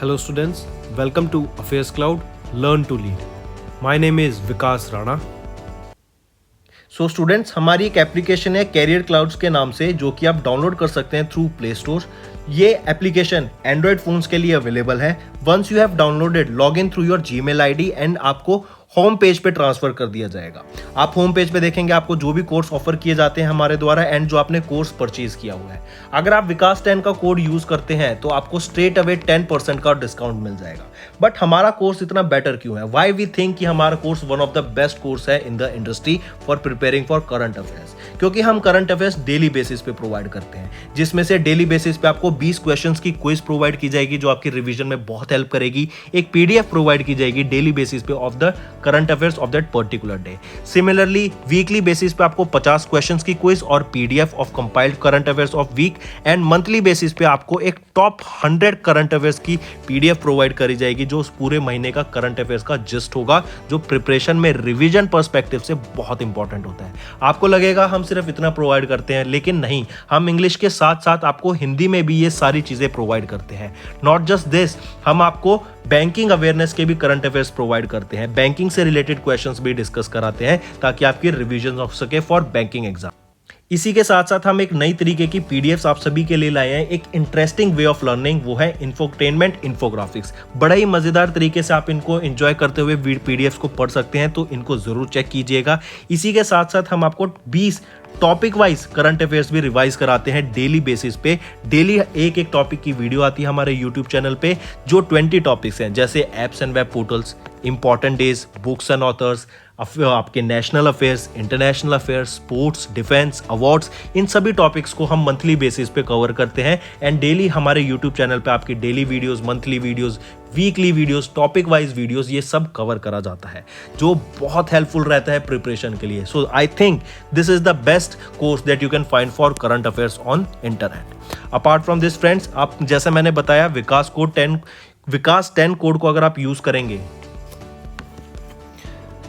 Hello students, welcome to Affairs Cloud, Learn to Lead. My name is Vikas Rana. So students, हमारी एक application है career clouds के नाम से, जो कि आप डाउनलोड कर सकते हैं थ्रू प्ले स्टोर। ये एप्लीकेशन एंड्रॉयड फोन्स के लिए अवेलेबल है। Once you have downloaded, log in through your Gmail ID and आपको होम पेज पे ट्रांसफर कर दिया जाएगा। आप होम पेज पे देखेंगे आपको जो भी कोर्स ऑफर किए जाते हैं हमारे द्वारा एंड जो आपने कोर्स परचेज किया हुआ है। अगर आप विकास 10 का कोड यूज करते हैं तो आपको स्ट्रेट अवे 10% का डिस्काउंट मिल जाएगा। बट हमारा कोर्स इतना बेटर क्यों है? वाई वी थिंक कि हमारा course one of the best course है in the industry for preparing for current affairs, क्योंकि हम करंट अफेयर्स डेली बेसिस पे प्रोवाइड करते हैं, जिसमें से डेली बेसिस पे आपको 20 क्वेश्चंस की क्विज प्रोवाइड की जाएगी जो आपकी रिवीजन में बहुत हेल्प करेगी। एक पीडीएफ प्रोवाइड की जाएगी डेली बेसिस पे of the current affairs of that particular day. Similarly weekly basis पे आपको 50 क्वेश्चंस की क्विज और PDF of compiled current affairs of week, and monthly basis पे आपको एक टॉप 100 करंट अफेयर्स की पीडीएफ प्रोवाइड करी जाएगी जो उस पूरे महीने का करंट अफेयर्स का जिस्ट होगा, जो प्रिपरेशन में रिवीजन पर्सपेक्टिव से बहुत इंपॉर्टेंट होता है। आपको लगेगा हम सिर्फ इतना प्रोवाइड करते हैं, लेकिन नहीं, हम इंग्लिश के साथ साथ आपको हिंदी में भी ये सारी चीजें प्रोवाइड करते हैं। नॉट जस्ट दिस, हम आपको बैंकिंग अवेयरनेस के भी करंट अफेयर्स प्रोवाइड करते हैं, बैंकिंग से रिलेटेड क्वेश्चंस भी डिस्कस कराते हैं ताकि आपकी रिवीजन हो सके फॉर बैंकिंग एग्जाम। इसी के साथ साथ हम एक नई तरीके की पीडीएफ्स आप सभी के लिए लाए हैं, एक इंटरेस्टिंग वे ऑफ लर्निंग, वो है इंफोटेनमेंट इन्फोग्राफिक्स। बड़ा ही मजेदार तरीके से आप इनको एंजॉय करते हुए पीडीएफ्स को पढ़ सकते हैं, तो इनको जरूर चेक कीजिएगा। इसी के साथ साथ हम आपको 20 टॉपिक वाइज करंट अफेयर्स भी रिवाइज कराते हैं डेली बेसिस पे। डेली एक एक टॉपिक की वीडियो आती है हमारे यूट्यूब चैनल पे, जो 20 टॉपिक्स हैं, जैसे apps and web portals, important days, books and authors, आपके national affairs, international affairs, sports, defence, awards, इन सभी टॉपिक्स को हम मंथली बेसिस पे कवर करते हैं। एंड डेली हमारे यूट्यूब चैनल पे आपकी daily videos, monthly videos, weekly videos, topic wise videos, ये सब कवर करा जाता है, जो बहुत हेल्पफुल रहता है प्रिपरेशन के लिए। So I think this is the best course that you can find for current affairs on internet. Apart from this friends, आप जैसे मैंने बताया, विकास 10 कोड को अगर आप यूज करेंगे।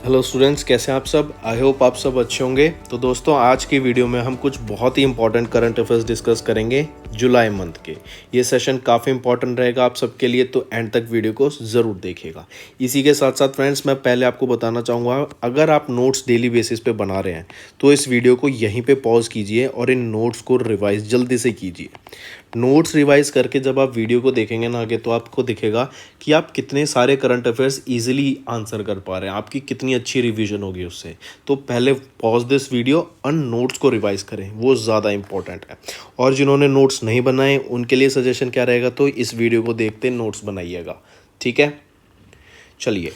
हेलो स्टूडेंट्स, कैसे हैं आप सब? आई होप आप सब अच्छे होंगे। तो दोस्तों, आज की वीडियो में हम कुछ बहुत ही इंपॉर्टेंट करंट अफेयर्स डिस्कस करेंगे जुलाई मंथ के। ये सेशन काफ़ी इंपॉर्टेंट रहेगा आप सबके लिए, तो एंड तक वीडियो को ज़रूर देखिएगा। इसी के साथ साथ फ्रेंड्स, मैं पहले आपको बताना चाहूँगा, अगर आप नोट्स डेली बेसिस पे बना रहे हैं तो इस वीडियो को यहीं पे पॉज कीजिए और इन नोट्स को रिवाइज जल्दी से कीजिए। नोट्स रिवाइज करके जब आप वीडियो को देखेंगे ना आगे, तो आपको दिखेगा कि आप कितने सारे करंट अफेयर्स ईजिली आंसर कर पा रहे हैं, आपकी कितनी अच्छी रिवीजन होगी उससे। तो पहले पॉज दिस वीडियो और नोट्स को रिवाइज करें, वो ज़्यादा इंपॉर्टेंट है। और जिन्होंने नोट्स नहीं बनाए उनके लिए सजेशन क्या रहेगा, तो इस वीडियो को देखते नोट्स बनाइएगा, ठीक है। चलिए,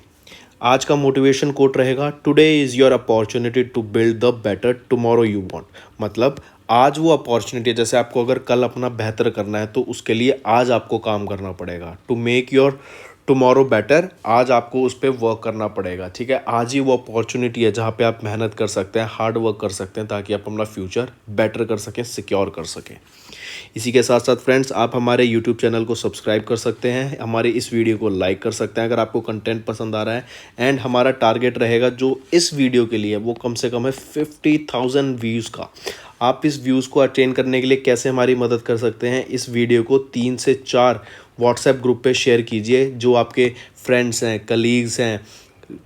आज का मोटिवेशन कोट रहेगा, today is your opportunity to build the better tomorrow you want. मतलब आज वो अपॉर्चुनिटी है, जैसे आपको अगर कल अपना बेहतर करना है तो उसके लिए आज आपको काम करना पड़ेगा। To make your tomorrow better, आज आपको उस पर वर्क करना पड़ेगा, ठीक है। आज ही वो अपॉर्चुनिटी है जहाँ पे आप मेहनत कर सकते हैं, हार्ड वर्क कर सकते हैं, ताकि आप अपना फ्यूचर बेटर कर सकें, सिक्योर कर सकें। इसी के साथ साथ फ्रेंड्स, आप हमारे यूट्यूब चैनल को सब्सक्राइब कर सकते हैं, हमारे इस वीडियो को लाइक कर सकते हैं अगर आपको कंटेंट पसंद आ रहा है। एंड हमारा टारगेट रहेगा जो इस वीडियो के लिए, वो कम से कम है 50,000 व्यूज़ का। आप इस व्यूज़ को अटेन करने के लिए कैसे हमारी मदद कर सकते हैं? इस वीडियो को 3 से 4 व्हाट्सएप ग्रुप पे शेयर कीजिए, जो आपके फ्रेंड्स हैं, कलीग्स हैं,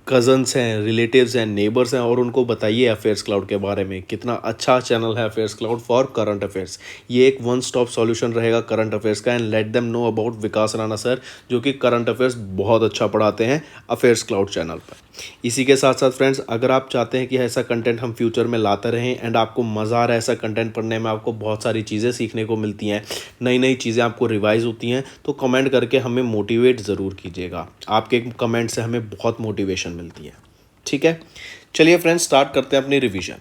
कज़न्स हैं, रिलेटिव्स हैं, नेबर्स हैं, और उनको बताइए अफेयर्स क्लाउड के बारे में, कितना अच्छा चैनल है affairs cloud for current affairs. ये एक वन स्टॉप सॉल्यूशन रहेगा करंट अफेयर्स का। And let them know about Vikas Rana sir, जो कि करंट अफेयर्स बहुत अच्छा पढ़ाते हैं अफेयर्स क्लाउड चैनल पर। इसी के साथ साथ फ्रेंड्स, अगर आप चाहते हैं कि ऐसा कंटेंट हम फ्यूचर में लाते रहें एंड आपको मज़ा आ रहा है ऐसा कंटेंट पढ़ने में, आपको बहुत सारी चीज़ें सीखने को मिलती हैं, नई नई चीज़ें आपको रिवाइज होती हैं, तो कमेंट करके हमें मोटिवेट ज़रूर कीजिएगा। आपके कमेंट से हमें बहुत मोटिवेशन मिलती है, ठीक है। चलिए फ्रेंड्स, स्टार्ट करते हैं अपनी revision.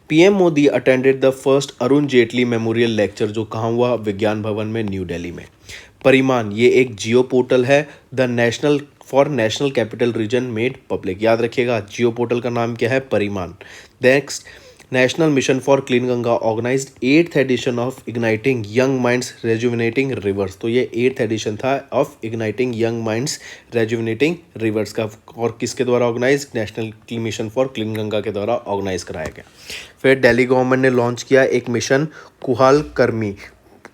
PM Modi attended the first Arun Jaitley memorial lecture, जो कहाँ हुआ? विज्ञान भवन में, न्यू दिल्ली में। परिमाण, ये एक जियो पोर्टल है, the national capital region made public. याद रखिएगा, जियो पोर्टल का नाम क्या है? Parimaan. Next, national mission for clean Ganga organized 8th edition of igniting young minds rejuvenating rivers. तो ये 8th एडिशन था of igniting young minds rejuvenating rivers का, और किसके द्वारा organize? National mission for clean Ganga के द्वारा ऑर्गेनाइज कराया गया। फिर दिल्ली गवर्नमेंट ने लॉन्च किया एक मिशन कुहाल कर्मी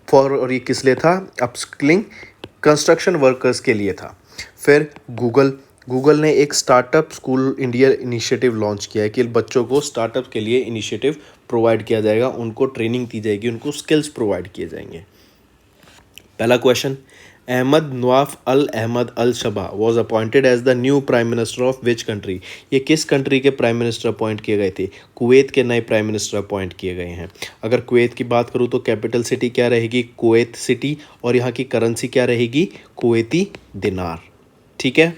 फॉर, और ये किस लिए था? अपस्किलिंग कंस्ट्रक्शन वर्कर्स के लिए था। फिर गूगल ने एक startup school India initiative launch किया है कि बच्चों को स्टार्टअप के लिए इनिशिएटिव प्रोवाइड किया जाएगा, उनको ट्रेनिंग दी जाएगी, उनको स्किल्स प्रोवाइड किए जाएंगे। पहला question, Ahmad Nawaf Al Ahmad Al Sabah was appointed as the new prime minister of which country. ये किस कंट्री के प्राइम मिनिस्टर अपॉइंट किए गए थे? कुवैत के नए प्राइम मिनिस्टर अपॉइंट किए गए हैं। अगर कुवैत की बात करूँ तो कैपिटल सिटी क्या रहेगी? कुवैत सिटी, और यहाँ की करेंसी क्या रहेगी? कुवैती दिनार। ठीक है,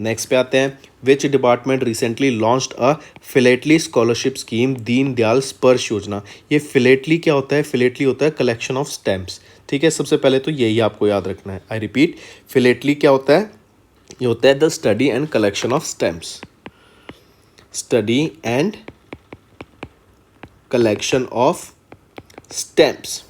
नेक्स्ट पे आते हैं। Which department recently launched a philately scholarship scheme Deen Dayal स्पर्श योजना। ये फिलेटली क्या होता है? फिलेटली होता है कलेक्शन ऑफ स्टैम्प्स। ठीक है, सबसे पहले तो यही आपको याद रखना है। आई रिपीट, फिलेटली क्या होता है? ये होता है the study and collection of stamps. Study and collection of stamps.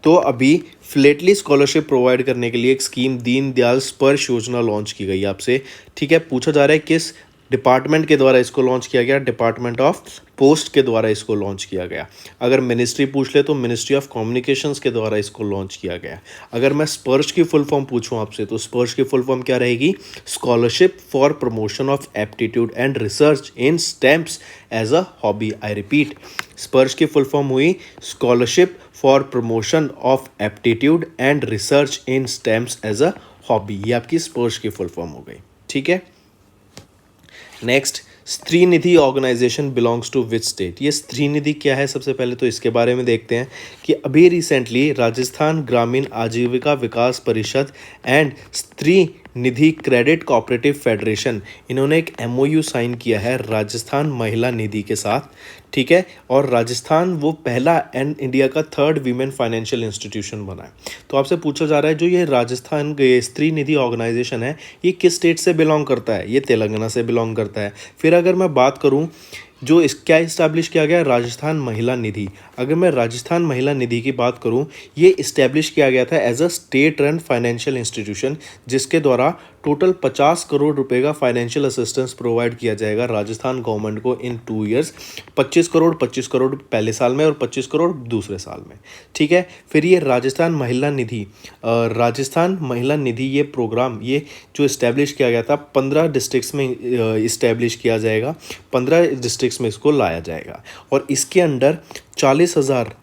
तो अभी फिलेटली स्कॉलरशिप प्रोवाइड करने के लिए एक स्कीम दीन दयाल स्पर्श योजना लॉन्च की गई आपसे। ठीक है, पूछा जा रहा है किस डिपार्टमेंट के द्वारा इसको लॉन्च किया गया? डिपार्टमेंट ऑफ पोस्ट के द्वारा इसको लॉन्च किया गया। अगर मिनिस्ट्री पूछ ले तो मिनिस्ट्री ऑफ कम्युनिकेशंस के द्वारा इसको लॉन्च किया गया। अगर मैं स्पर्श की फुल फॉर्म पूछूं आपसे तो स्पर्श की फुल फॉर्म क्या रहेगी? Scholarship for promotion of aptitude and research in stamps as a hobby. I repeat, Sparsh की फुल फॉर्म हुई scholarship for promotion of aptitude and research in stamps as a hobby. ये आपकी स्पर्श की फुल फॉर्म हो गई। ठीक है, next, Stree Nidhi organisation belongs to which state. ये स्त्री निधि क्या है? सबसे पहले तो इसके बारे में देखते हैं कि अभी रिसेंटली राजस्थान ग्रामीण आजीविका विकास परिषद एंड स्त्री निधि क्रेडिट कोऑपरेटिव फेडरेशन, इन्होंने एक MOU साइन किया है राजस्थान महिला निधि के साथ। ठीक है, और राजस्थान वो पहला एंड इंडिया का 3rd वीमेन फाइनेंशियल इंस्टीट्यूशन बना है। तो आपसे पूछा जा रहा है जो ये राजस्थान स्त्री निधि ऑर्गेनाइजेशन है ये किस स्टेट से बिलोंग करता है? ये तेलंगाना से बिलोंग करता है। फिर अगर मैं बात करूँ जो इस क्या इस्टेब्लिश किया गया? राजस्थान महिला निधि। अगर मैं राजस्थान महिला निधि की बात करूं, ये इस्टेब्लिश किया गया था as a state run financial institution, जिसके द्वारा टोटल 50 करोड़ रुपए का फाइनेंशियल असिस्टेंस प्रोवाइड किया जाएगा राजस्थान गवर्नमेंट को इन 2 ईयर्स। 25 करोड़ पहले साल में और 25 करोड़ दूसरे साल में। ठीक है, फिर ये राजस्थान महिला निधि ये प्रोग्राम ये जो इस्टेब्लिश किया गया था 15 डिस्ट्रिक्ट्स में इस्टेब्लिश किया जाएगा। 15 डिस्ट्रिक्ट्स में इसको लाया जाएगा और इसके अंडर 40,000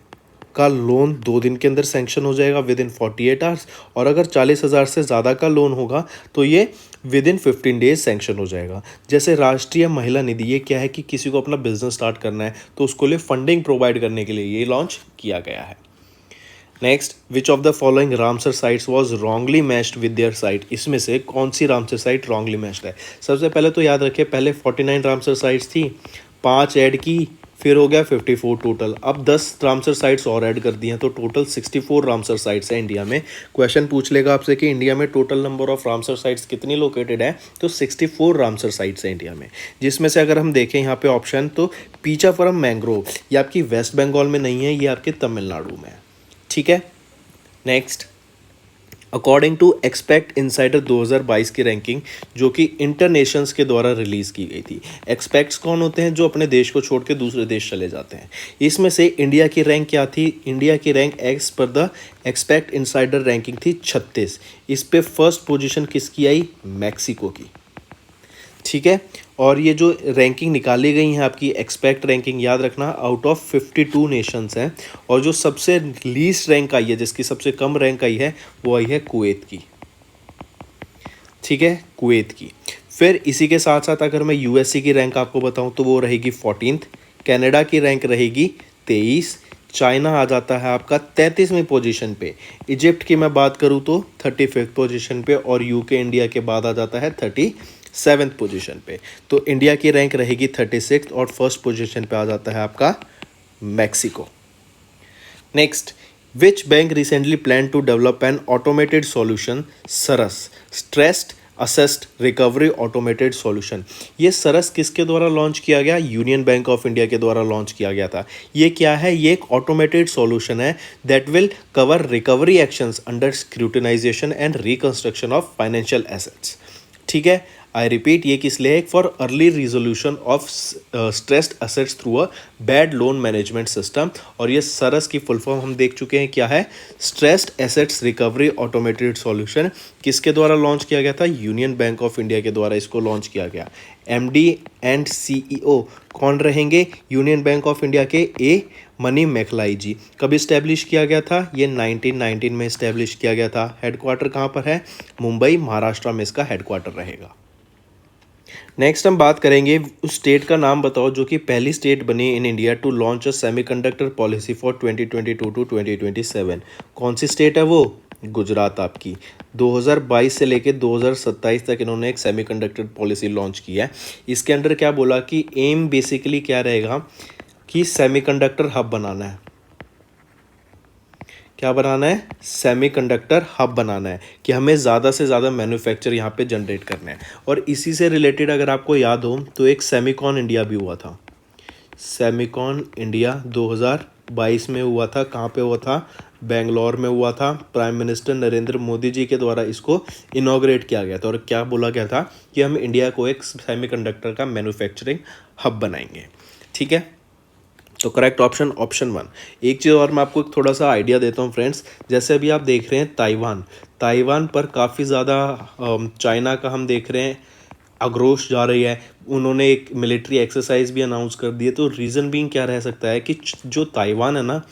का लोन 2 दिन के अंदर सैंक्शन हो जाएगा विद इन 48 आवर्स, और अगर 40,000 से ज़्यादा का लोन होगा तो ये विद इन 15 डेज सैंक्शन हो जाएगा। जैसे राष्ट्रीय महिला निधि ये क्या है कि किसी को अपना बिजनेस स्टार्ट करना है तो उसको लिए फंडिंग प्रोवाइड करने के लिए ये लॉन्च किया गया है। Next, which of the following Ramsar sites was wrongly matched with their site. इसमें से कौन सी रामसर साइट रॉन्गली मैच्ड है? सबसे पहले तो याद रखिए पहले 49 रामसर साइट्स थी, 5 ऐड की, फिर हो गया 54 टोटल। अब 10 रामसर साइट्स और ऐड कर दी हैं तो टोटल 64 रामसर साइट्स हैं इंडिया में। क्वेश्चन पूछ लेगा आपसे कि इंडिया में total number of Ramsar sites कितनी लोकेटेड है, तो 64 रामसर साइट्स हैं इंडिया में। जिसमें से अगर हम देखें यहाँ पे ऑप्शन तो पीचावरम मैंग्रोव ये आपकी वेस्ट बंगाल में नहीं है, ये आपके तमिलनाडु में है। ठीक है, next, according to expect insider 2022 की रैंकिंग जो कि इंटरनेशंस के द्वारा रिलीज़ की गई थी। एक्सपेक्ट्स कौन होते हैं? जो अपने देश को छोड़ के दूसरे देश चले जाते हैं। इसमें से इंडिया की रैंक क्या थी? इंडिया की rank as per the expect insider ranking थी 36। इस पे फर्स्ट पोजीशन किसकी आई? मैक्सिको की। ठीक है, और ये जो रैंकिंग निकाली गई है आपकी एक्सपेक्ट रैंकिंग याद रखना आउट ऑफ 52 नेशंस हैं, और जो सबसे लीस्ट रैंक आई है जिसकी सबसे कम रैंक आई है वो आई है कुवैत की। ठीक है, कुवैत की। फिर इसी के साथ साथ अगर मैं यूएसए की रैंक आपको बताऊं तो वो रहेगी 14th, कनाडा की रैंक रहेगी 23, चाइना आ जाता है आपका 33वीं पोजीशन पे, इजिप्ट की मैं बात करूं तो 35th पोजीशन पे, और यूके इंडिया के बाद आ जाता है 37th पोजीशन पे। तो इंडिया की रैंक रहेगी 36 और फर्स्ट पोजीशन पे आ जाता है आपका Mexico. Next, which bank recently plan to develop an automated solution SARAS stressed assessed recovery automated solution. ये सरस किसके द्वारा लॉन्च किया गया? यूनियन बैंक ऑफ इंडिया के द्वारा लॉन्च किया गया था। ये क्या है? ये एक ऑटोमेटेड सॉल्यूशन है that will cover recovery actions under scrutinisation and reconstruction of financial assets. ठीक है, आई रिपीट, ये किस लिए है? For early resolution of stressed assets through a bad loan management system. और ये सरस की फुल फॉर्म हम देख चुके हैं क्या है? Stressed assets recovery automated solution. किसके द्वारा लॉन्च किया गया था? यूनियन बैंक ऑफ इंडिया के द्वारा इसको लॉन्च किया गया। एमडी एंड सीईओ कौन रहेंगे यूनियन बैंक ऑफ इंडिया के? ए मनी मैखलाई जी। कब इस्टेब्लिश किया गया था? ये 1919 में इस्टेब्लिश किया गया था। हेडक्वार्टर कहाँ पर है? मुंबई, महाराष्ट्र में इसका हेडक्वार्टर रहेगा। नेक्स्ट हम बात करेंगे उस स्टेट का नाम बताओ जो कि पहली स्टेट बनी in India to launch a semiconductor policy for 2022 to 2027। कौन सी स्टेट है वो? गुजरात आपकी। 2022 से लेकर 2027 तक इन्होंने एक सेमीकंडक्टर पॉलिसी लॉन्च की है। इसके अंडर क्या बोला कि एम बेसिकली क्या रहेगा कि सेमीकंडक्टर हब बनाना है। क्या बनाना है? सेमीकंडक्टर हब बनाना है कि हमें ज़्यादा से ज़्यादा मैन्युफैक्चर यहाँ पे जनरेट करना है। और इसी से रिलेटेड अगर आपको याद हो तो एक सेमिकॉन इंडिया भी हुआ था। सेमिकॉन इंडिया 2022 में हुआ था। कहाँ पे हुआ था? बेंगलोर में हुआ था। प्राइम मिनिस्टर नरेंद्र मोदी जी के द्वारा इसको इनॉग्रेट किया गया था। और क्या बोला गया था कि हम इंडिया को एक सेमीकंडक्टर का मैन्युफैक्चरिंग हब बनाएंगे। ठीक है, तो करेक्ट ऑप्शन ऑप्शन 1। एक चीज़ और मैं आपको थोड़ा सा आइडिया देता हूँ फ्रेंड्स। जैसे अभी आप देख रहे हैं ताइवान पर काफ़ी ज़्यादा चाइना का हम देख रहे हैं आक्रोश जा रही है। उन्होंने एक मिलिट्री एक्सरसाइज भी अनाउंस कर दी है। तो रीज़न बीइंग क्या रह सकता है कि जो ताइवान है ना,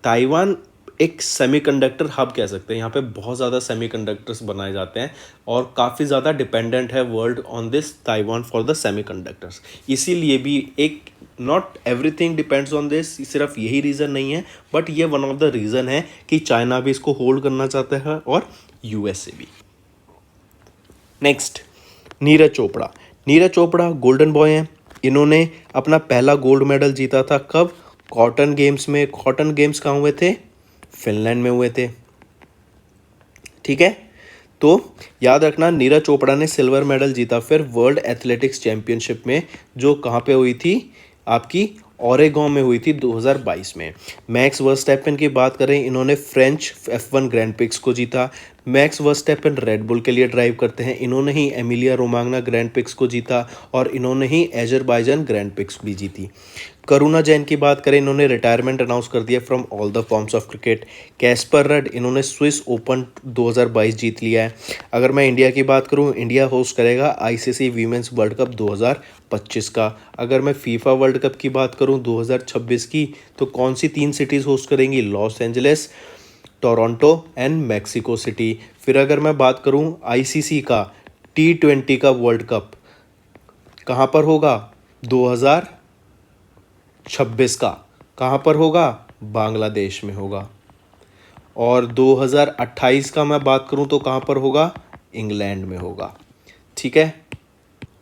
ताइवान एक सेमीकंडक्टर हब कह सकते हैं। यहाँ पे बहुत ज़्यादा सेमीकंडक्टर्स बनाए जाते हैं और काफ़ी ज़्यादा डिपेंडेंट है world on this Taiwan for the semiconductors. इसीलिए भी एक not everything depends on this, सिर्फ यही रीज़न नहीं है, बट ये वन ऑफ द रीज़न है कि चाइना भी इसको होल्ड करना चाहता है और यूएसए भी। Next, Neeraj Chopra golden boy हैं। इन्होंने अपना पहला गोल्ड मेडल जीता था। कब? कॉटन गेम्स में। कॉटन गेम्स कहाँ हुए थे? फिनलैंड में हुए थे। ठीक है, तो याद रखना नीरज चोपड़ा ने सिल्वर मेडल जीता फिर वर्ल्ड एथलेटिक्स चैंपियनशिप में, जो कहाँ पे हुई थी? आपकी ओरेगोन में हुई थी 2022 में। मैक्स वर्स्टैपन की बात करें, इन्होंने फ्रेंच F1 ग्रैंड प्रिक्स को जीता। मैक्स वर्स्टैपन रेड बुल के लिए ड्राइव करते हैं। इन्होंने ही एमिलिया रोमांगना ग्रैंड प्रिक्स को जीता और इन्होंने ही अजरबैजान ग्रैंड प्रिक्स भी जीती। करुणा जैन की बात करें, इन्होंने रिटायरमेंट अनाउंस कर दिया from all the forms of cricket. Casper Ruud, इन्होंने स्विस ओपन 2022 जीत लिया है। अगर मैं इंडिया की बात करूं, इंडिया होस्ट करेगा आईसीसी वीमेंस वर्ल्ड कप 2025 का। अगर मैं फीफा वर्ल्ड कप की बात करूं 2026 की, तो कौन सी 3 सिटीज़ होस्ट करेंगी? Los Angeles, Toronto and Mexico city. फिर अगर मैं बात करूं आईसीसी का T20 का वर्ल्ड कप कहाँ पर होगा? 2026 का कहाँ पर होगा? बांग्लादेश में होगा। और 2028 का मैं बात करूं तो कहाँ पर होगा? इंग्लैंड में होगा। ठीक है,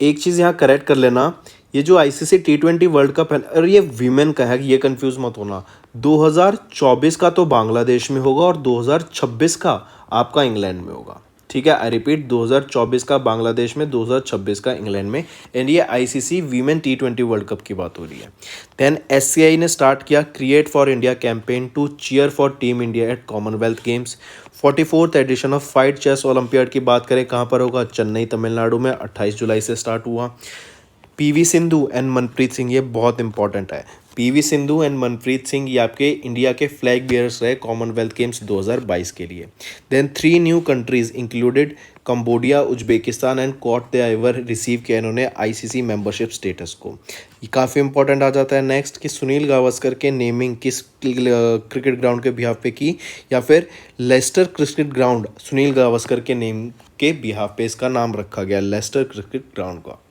एक चीज़ यहाँ करेक्ट कर लेना, ये जो आईसीसी T20 वर्ल्ड कप है और ये वीमेन का है, ये कंफ्यूज मत होना। 2024 का तो बांग्लादेश में होगा और 2026 का आपका इंग्लैंड में होगा। ठीक है, आई रिपीट, 2024 का बांग्लादेश में, 2026 का इंग्लैंड में। एंड ये ICC women T20 world cup की बात हो रही है। देन एससीआई ने स्टार्ट किया create for India campaign to cheer for team India at Commonwealth Games. 44th edition of FIDE chess olympiad की बात करें, कहाँ पर होगा? चेन्नई, तमिलनाडु में। 28 जुलाई से स्टार्ट हुआ। पीवी सिंधु एंड मनप्रीत सिंह, ये बहुत इंपॉर्टेंट है। पीवी सिंधु एंड मनप्रीत सिंह ये आपके इंडिया के फ्लैग बियर्स रहे कॉमनवेल्थ गेम्स 2022 के लिए। Then 3 new countries included Cambodia, Uzbekistan and Cote d'Ivoire receive किया इन्होंने आईसीसी मेंबरशिप स्टेटस को। ये काफ़ी इंपॉर्टेंट आ जाता है नेक्स्ट कि सुनील गावस्कर के नेमिंग किस क्रिकेट ग्राउंड के बिहाफ पे की, या फिर Leicester cricket ground Sunil Gavaskar के नेम के बिहाफ पे इसका नाम रखा गया, लेस्टर क्रिकेट ग्राउंड का।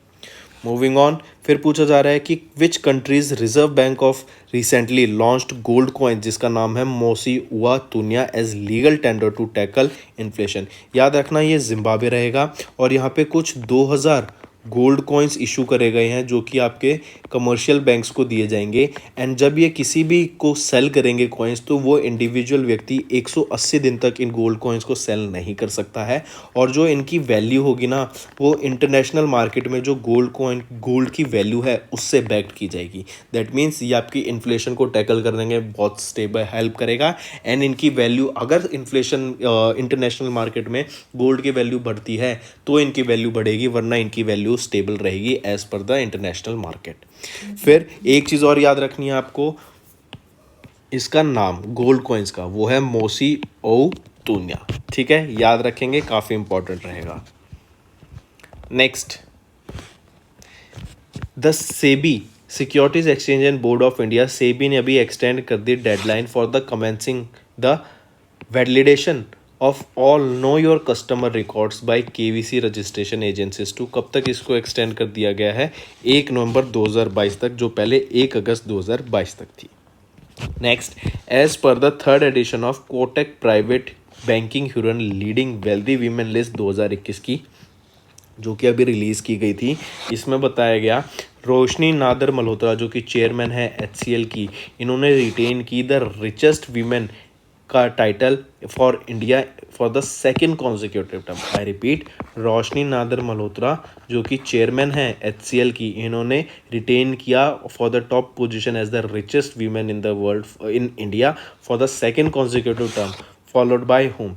मूविंग ऑन, फिर पूछा जा रहा है कि which countries reserve bank of recently launched gold coin जिसका नाम है Mosi oa Tunya as legal tender to tackle inflation. याद रखना ये जिम्बाब्वे रहेगा और यहाँ पे कुछ 2000 गोल्ड कॉइन्स इशू करे गए हैं जो कि आपके कमर्शियल बैंक्स को दिए जाएंगे। एंड जब ये किसी भी को सेल करेंगे कॉइन्स, तो वो इंडिविजुअल व्यक्ति 180 दिन तक इन गोल्ड कॉइन्स को सेल नहीं कर सकता है। और जो इनकी वैल्यू होगी ना, वो इंटरनेशनल मार्केट में जो गोल्ड की वैल्यू है उससे बैक्ड की जाएगी। दैट मीन्स ये आपकी इन्फ्लेशन को टैकल करने में बहुत स्टेबल हेल्प करेगा। एंड इनकी वैल्यू, अगर इन्फ्लेशन इंटरनेशनल मार्केट में गोल्ड की वैल्यू बढ़ती है तो इनकी वैल्यू बढ़ेगी, वरना इनकी वैल्यू स्टेबल रहेगी as per the international market. फिर एक चीज़ और याद रखनी है आपको, इसका नाम गोल्ड कॉइन्स का वो है मोसी ओ तुन्या। ठीक है, याद रखेंगे, काफ़ी इंपॉर्टेंट रहेगा। Next, the SEBI securities exchange and board of India, SEBI ने अभी एक्सटेंड कर दी deadline for the commencing the validation of all know your customer records by KVC registration agencies to. कब तक इसको एक्सटेंड कर दिया गया है? 1 नवंबर 2022 तक, जो पहले 1 अगस्त 2022 तक थी। Next, as per the third edition of Kotak private banking Hurun leading wealthy women list 2021 की, जो कि अभी रिलीज़ की गई थी, इसमें बताया गया रोशनी नादर मल्होत्रा जो कि चेयरमैन है HCL की, इन्होंने रिटेन की द रिचेस्ट वीमेन का title for India for the second consecutive term. I repeat, Roshni Nadar Malhotra जो कि चेयरमैन है HCL की, इन्होंने रिटेन किया for the top position as the richest women in the world in India for the second consecutive term. Followed by home,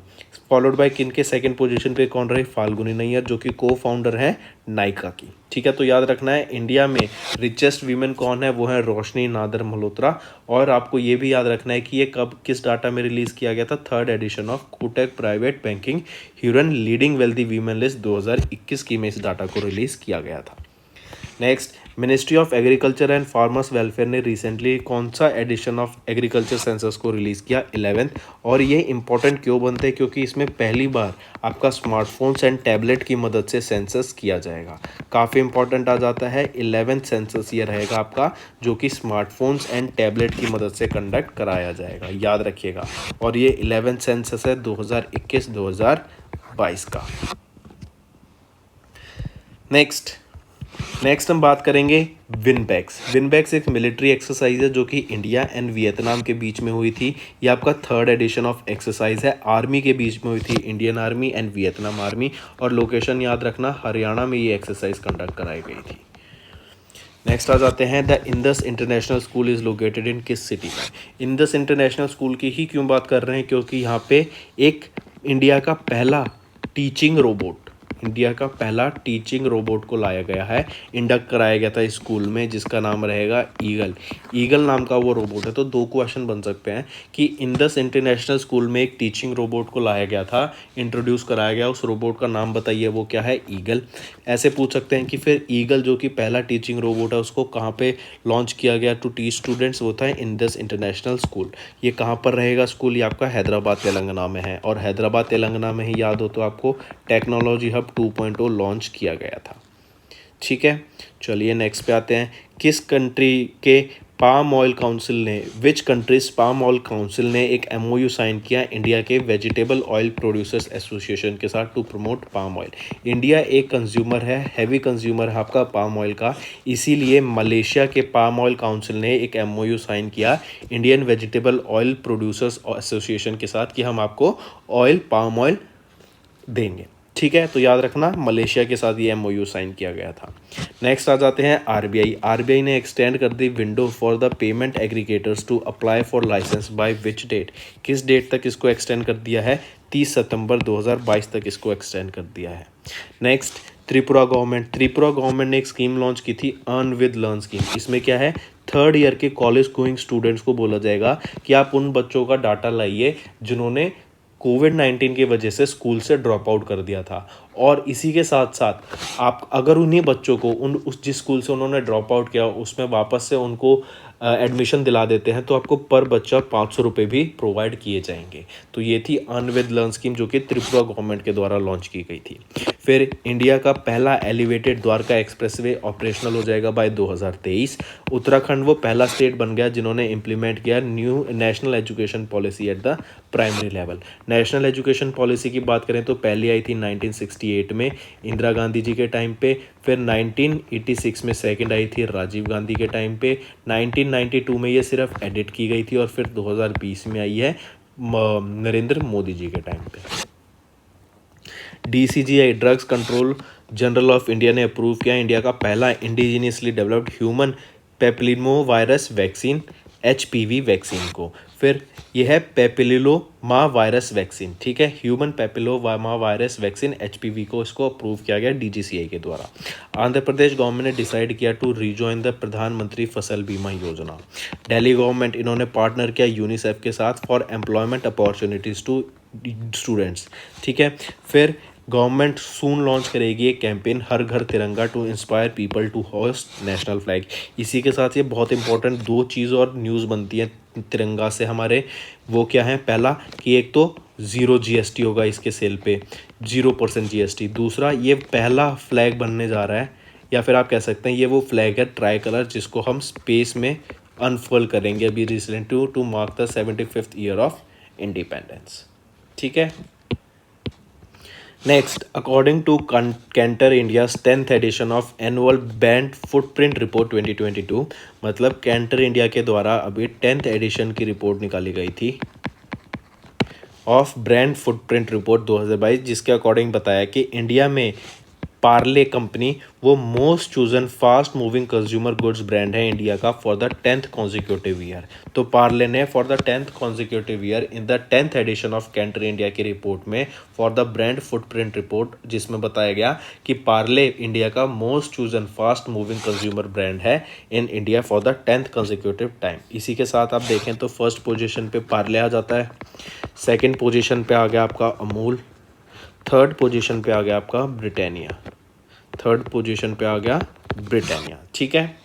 followed by किन के second position पे कौन रहे? फाल्गुनी नैयर जो कि को फाउंडर है नायका की। ठीक है, तो याद रखना है इंडिया में रिचेस्ट वीमेन कौन है, वो है रोशनी नादर मल्होत्रा। और आपको ये भी याद रखना है कि ये कब किस डाटा में रिलीज़ किया गया था? Third edition of Kotak private banking Hurun leading wealthy women list 2021 की में इस डाटा को रिलीज़ किया गया था। Next, ministry of agriculture and farmers welfare ने रिसेंटली कौन सा एडिशन ऑफ एग्रीकल्चर सेंसस को रिलीज़ किया? 11th। और ये इंपॉर्टेंट क्यों बनते हैं? क्योंकि इसमें पहली बार आपका स्मार्टफोन्स एंड टैबलेट की मदद से सेंसस किया जाएगा। काफ़ी इंपॉर्टेंट आ जाता है। 11th सेंसस ये रहेगा आपका, जो कि स्मार्टफोन्स एंड टैबलेट की मदद से कंडक्ट कराया जाएगा, याद रखिएगा। और ये 11th सेंसस है 2021-2022 का। नेक्स्ट हम बात करेंगे विनबैक्स। विनबैक्स एक मिलिट्री एक्सरसाइज है जो कि इंडिया एंड वियतनाम के बीच में हुई थी। ये आपका थर्ड एडिशन ऑफ एक्सरसाइज है। आर्मी के बीच में हुई थी, Indian army and Vietnam army. और लोकेशन याद रखना, हरियाणा में ये एक्सरसाइज कंडक्ट कराई गई थी। नेक्स्ट आ जाते हैं, the Indus international school is located in किस सिटी में? इंदस इंटरनेशनल स्कूल की ही क्यों बात कर रहे हैं? क्योंकि यहाँ पे एक इंडिया का पहला टीचिंग रोबोट को लाया गया है, इंडक्ट कराया गया था इस स्कूल में, जिसका नाम रहेगा ईगल नाम का वो रोबोट है। तो 2 क्वेश्चन बन सकते हैं कि इंदस इंटरनेशनल स्कूल में एक टीचिंग रोबोट को लाया गया था, इंट्रोड्यूस कराया गया, उस रोबोट का नाम बताइए, वो क्या है? ईगल। ऐसे पूछ सकते हैं कि फिर ईगल जो कि पहला टीचिंग रोबोट है, उसको कहाँ पे लॉन्च किया गया टू टीच स्टूडेंट्स? वो था इंदस इंटरनेशनल स्कूल। ये कहाँ पर रहेगा स्कूल? ये आपका हैदराबाद तेलंगाना में है। और हैदराबाद तेलंगाना में ही याद हो तो आपको टेक्नोलॉजी हब 2.0 लॉन्च किया गया था। ठीक है, चलिए नेक्स्ट पे आते हैं। किस कंट्री के पाम ऑयल काउंसिल ने, which countries palm oil council ने एक MOU साइन किया इंडिया के वेजिटेबल ऑयल प्रोड्यूसर्स एसोसिएशन के साथ to promote palm oil? India एक कंज्यूमर है, हैवी कंज्यूमर है आपका पाम ऑयल का, इसीलिए मलेशिया के पाम ऑयल काउंसिल ने एक MOU साइन किया Indian vegetable oil producers association के साथ कि हम आपको पाम ऑयल देंगे। ठीक है, तो याद रखना मलेशिया के साथ ये MOU साइन किया गया था। नेक्स्ट आ जाते हैं आरबीआई ने एक्सटेंड कर दी window for the payment aggregators to apply for licence by which date? किस डेट तक इसको एक्सटेंड कर दिया है? 30 सितंबर 2022 तक इसको एक्सटेंड कर दिया है। नेक्स्ट, त्रिपुरा गवर्नमेंट ने एक स्कीम लॉन्च की थी, अर्न विद लर्न स्कीम। इसमें क्या है? थर्ड ईयर के कॉलेज गोइंग स्टूडेंट्स को बोला जाएगा कि आप उन बच्चों का डाटा लाइए जिन्होंने कोविड-19 की वजह से स्कूल से ड्रॉप आउट कर दिया था। और इसी के साथ साथ आप अगर उन्हीं बच्चों को जिस स्कूल से उन्होंने ड्रॉप आउट किया उसमें वापस से उनको एडमिशन दिला देते हैं तो आपको पर बच्चा 500 रुपये भी प्रोवाइड किए जाएंगे। तो ये थी अर्न विद लर्न स्कीम जो कि त्रिपुरा गवर्नमेंट के द्वारा लॉन्च की गई थी। फिर इंडिया का पहला एलिवेटेड द्वारका एक्सप्रेसवे ऑपरेशनल हो जाएगा बाय 2023। उत्तराखंड वो पहला स्टेट बन गया जिन्होंने इम्प्लीमेंट किया new national education policy at the primary level. National education policy की बात करें तो पहली आई थी 1968 में इंदिरा गांधी जी के टाइम पे, फिर 1986 में सेकंड आई थी राजीव गांधी के टाइम पे, 1992 में ये सिर्फ एडिट की गई थी और फिर 2020 में आई है नरेंद्र मोदी जी के टाइम पे। DCGI drugs control general of India ने अप्रूव किया इंडिया का पहला indigenously developed human papilloma virus vaccine HPV vaccine को। फिर यह है पेपिलोमा वायरस वैक्सीन, ठीक है, human papilloma virus vaccine HPV को इसको अप्रूव किया गया DGCI के द्वारा। आंध्र प्रदेश गवर्नमेंट ने डिसाइड किया टू रीजॉइन द प्रधानमंत्री फसल बीमा योजना। दिल्ली गवर्नमेंट इन्होंने पार्टनर किया यूनिसेफ के साथ for employment opportunities to students, ठीक है। फिर गवर्नमेंट सून लॉन्च करेगी एक campaign Har Ghar Tiranga to inspire people to host national flag. इसी के साथ ये बहुत इंपॉर्टेंट दो चीज़ और न्यूज़ बनती है तिरंगा से हमारे, वो क्या है, पहला कि एक तो 0 GST होगा इसके सेल पे, 0% GST। दूसरा ये पहला फ्लैग बनने जा रहा है, या फिर आप कह सकते हैं ये वो फ्लैग है ट्राई कलर जिसको हम स्पेस में अनफर्ल करेंगे अभी recent to mark the 75th year of independence, ठीक है। Next, according to Kantar India's 10th edition of annual brand footprint report 2022, मतलब कैंटर इंडिया के द्वारा अभी 10th एडिशन की रिपोर्ट निकाली गई थी ऑफ ब्रांड फुटप्रिंट रिपोर्ट 2022, जिसके अकॉर्डिंग बताया कि इंडिया में पार्ले कंपनी वो most chosen fast moving consumer goods brand है इंडिया का for the 10th consecutive year. तो पार्ले ने for the 10th consecutive year in the 10th edition of Kantar India की रिपोर्ट में for the brand footprint report, जिसमें बताया गया कि पार्ले इंडिया का most chosen fast moving consumer brand है in India for the 10th consecutive time. इसी के साथ आप देखें तो फर्स्ट पोजिशन पे पार्ले आ जाता है, सेकेंड पोजिशन पे आ गया आपका अमूल, थर्ड पोजीशन पे आ गया आपका ब्रिटानिया, ठीक है।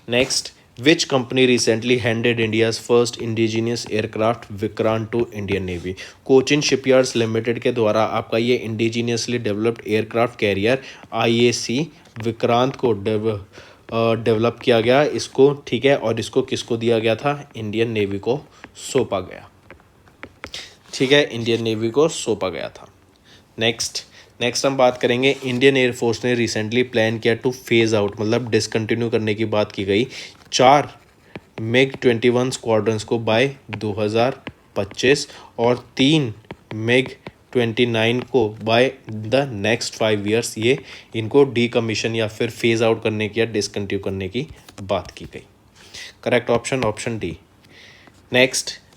Next, which company recently handed India's first indigenous aircraft Vikrant to Indian navy. Cochin shipyards limited के द्वारा आपका ये indigenously developed aircraft carrier IAC Vikrant को डेवलप किया गया इसको, ठीक है, और इसको किसको दिया गया था, इंडियन नेवी को सौंपा गया, ठीक है, इंडियन नेवी को सौंपा गया था। नेक्स्ट हम बात करेंगे, इंडियन एयरफोर्स ने रिसेंटली प्लान किया टू फेज आउट, मतलब डिसकंटिन्यू करने की बात की गई 4 MiG-21 स्क्वाड्रंस को बाय 2025 और 3 MiG-29 को बाय द नेक्स्ट 5 ईयर्स, ये इनको डीकमीशन या फिर फेज आउट करने की या डिसकंटिन्यू करने की बात की गई। Correct option D.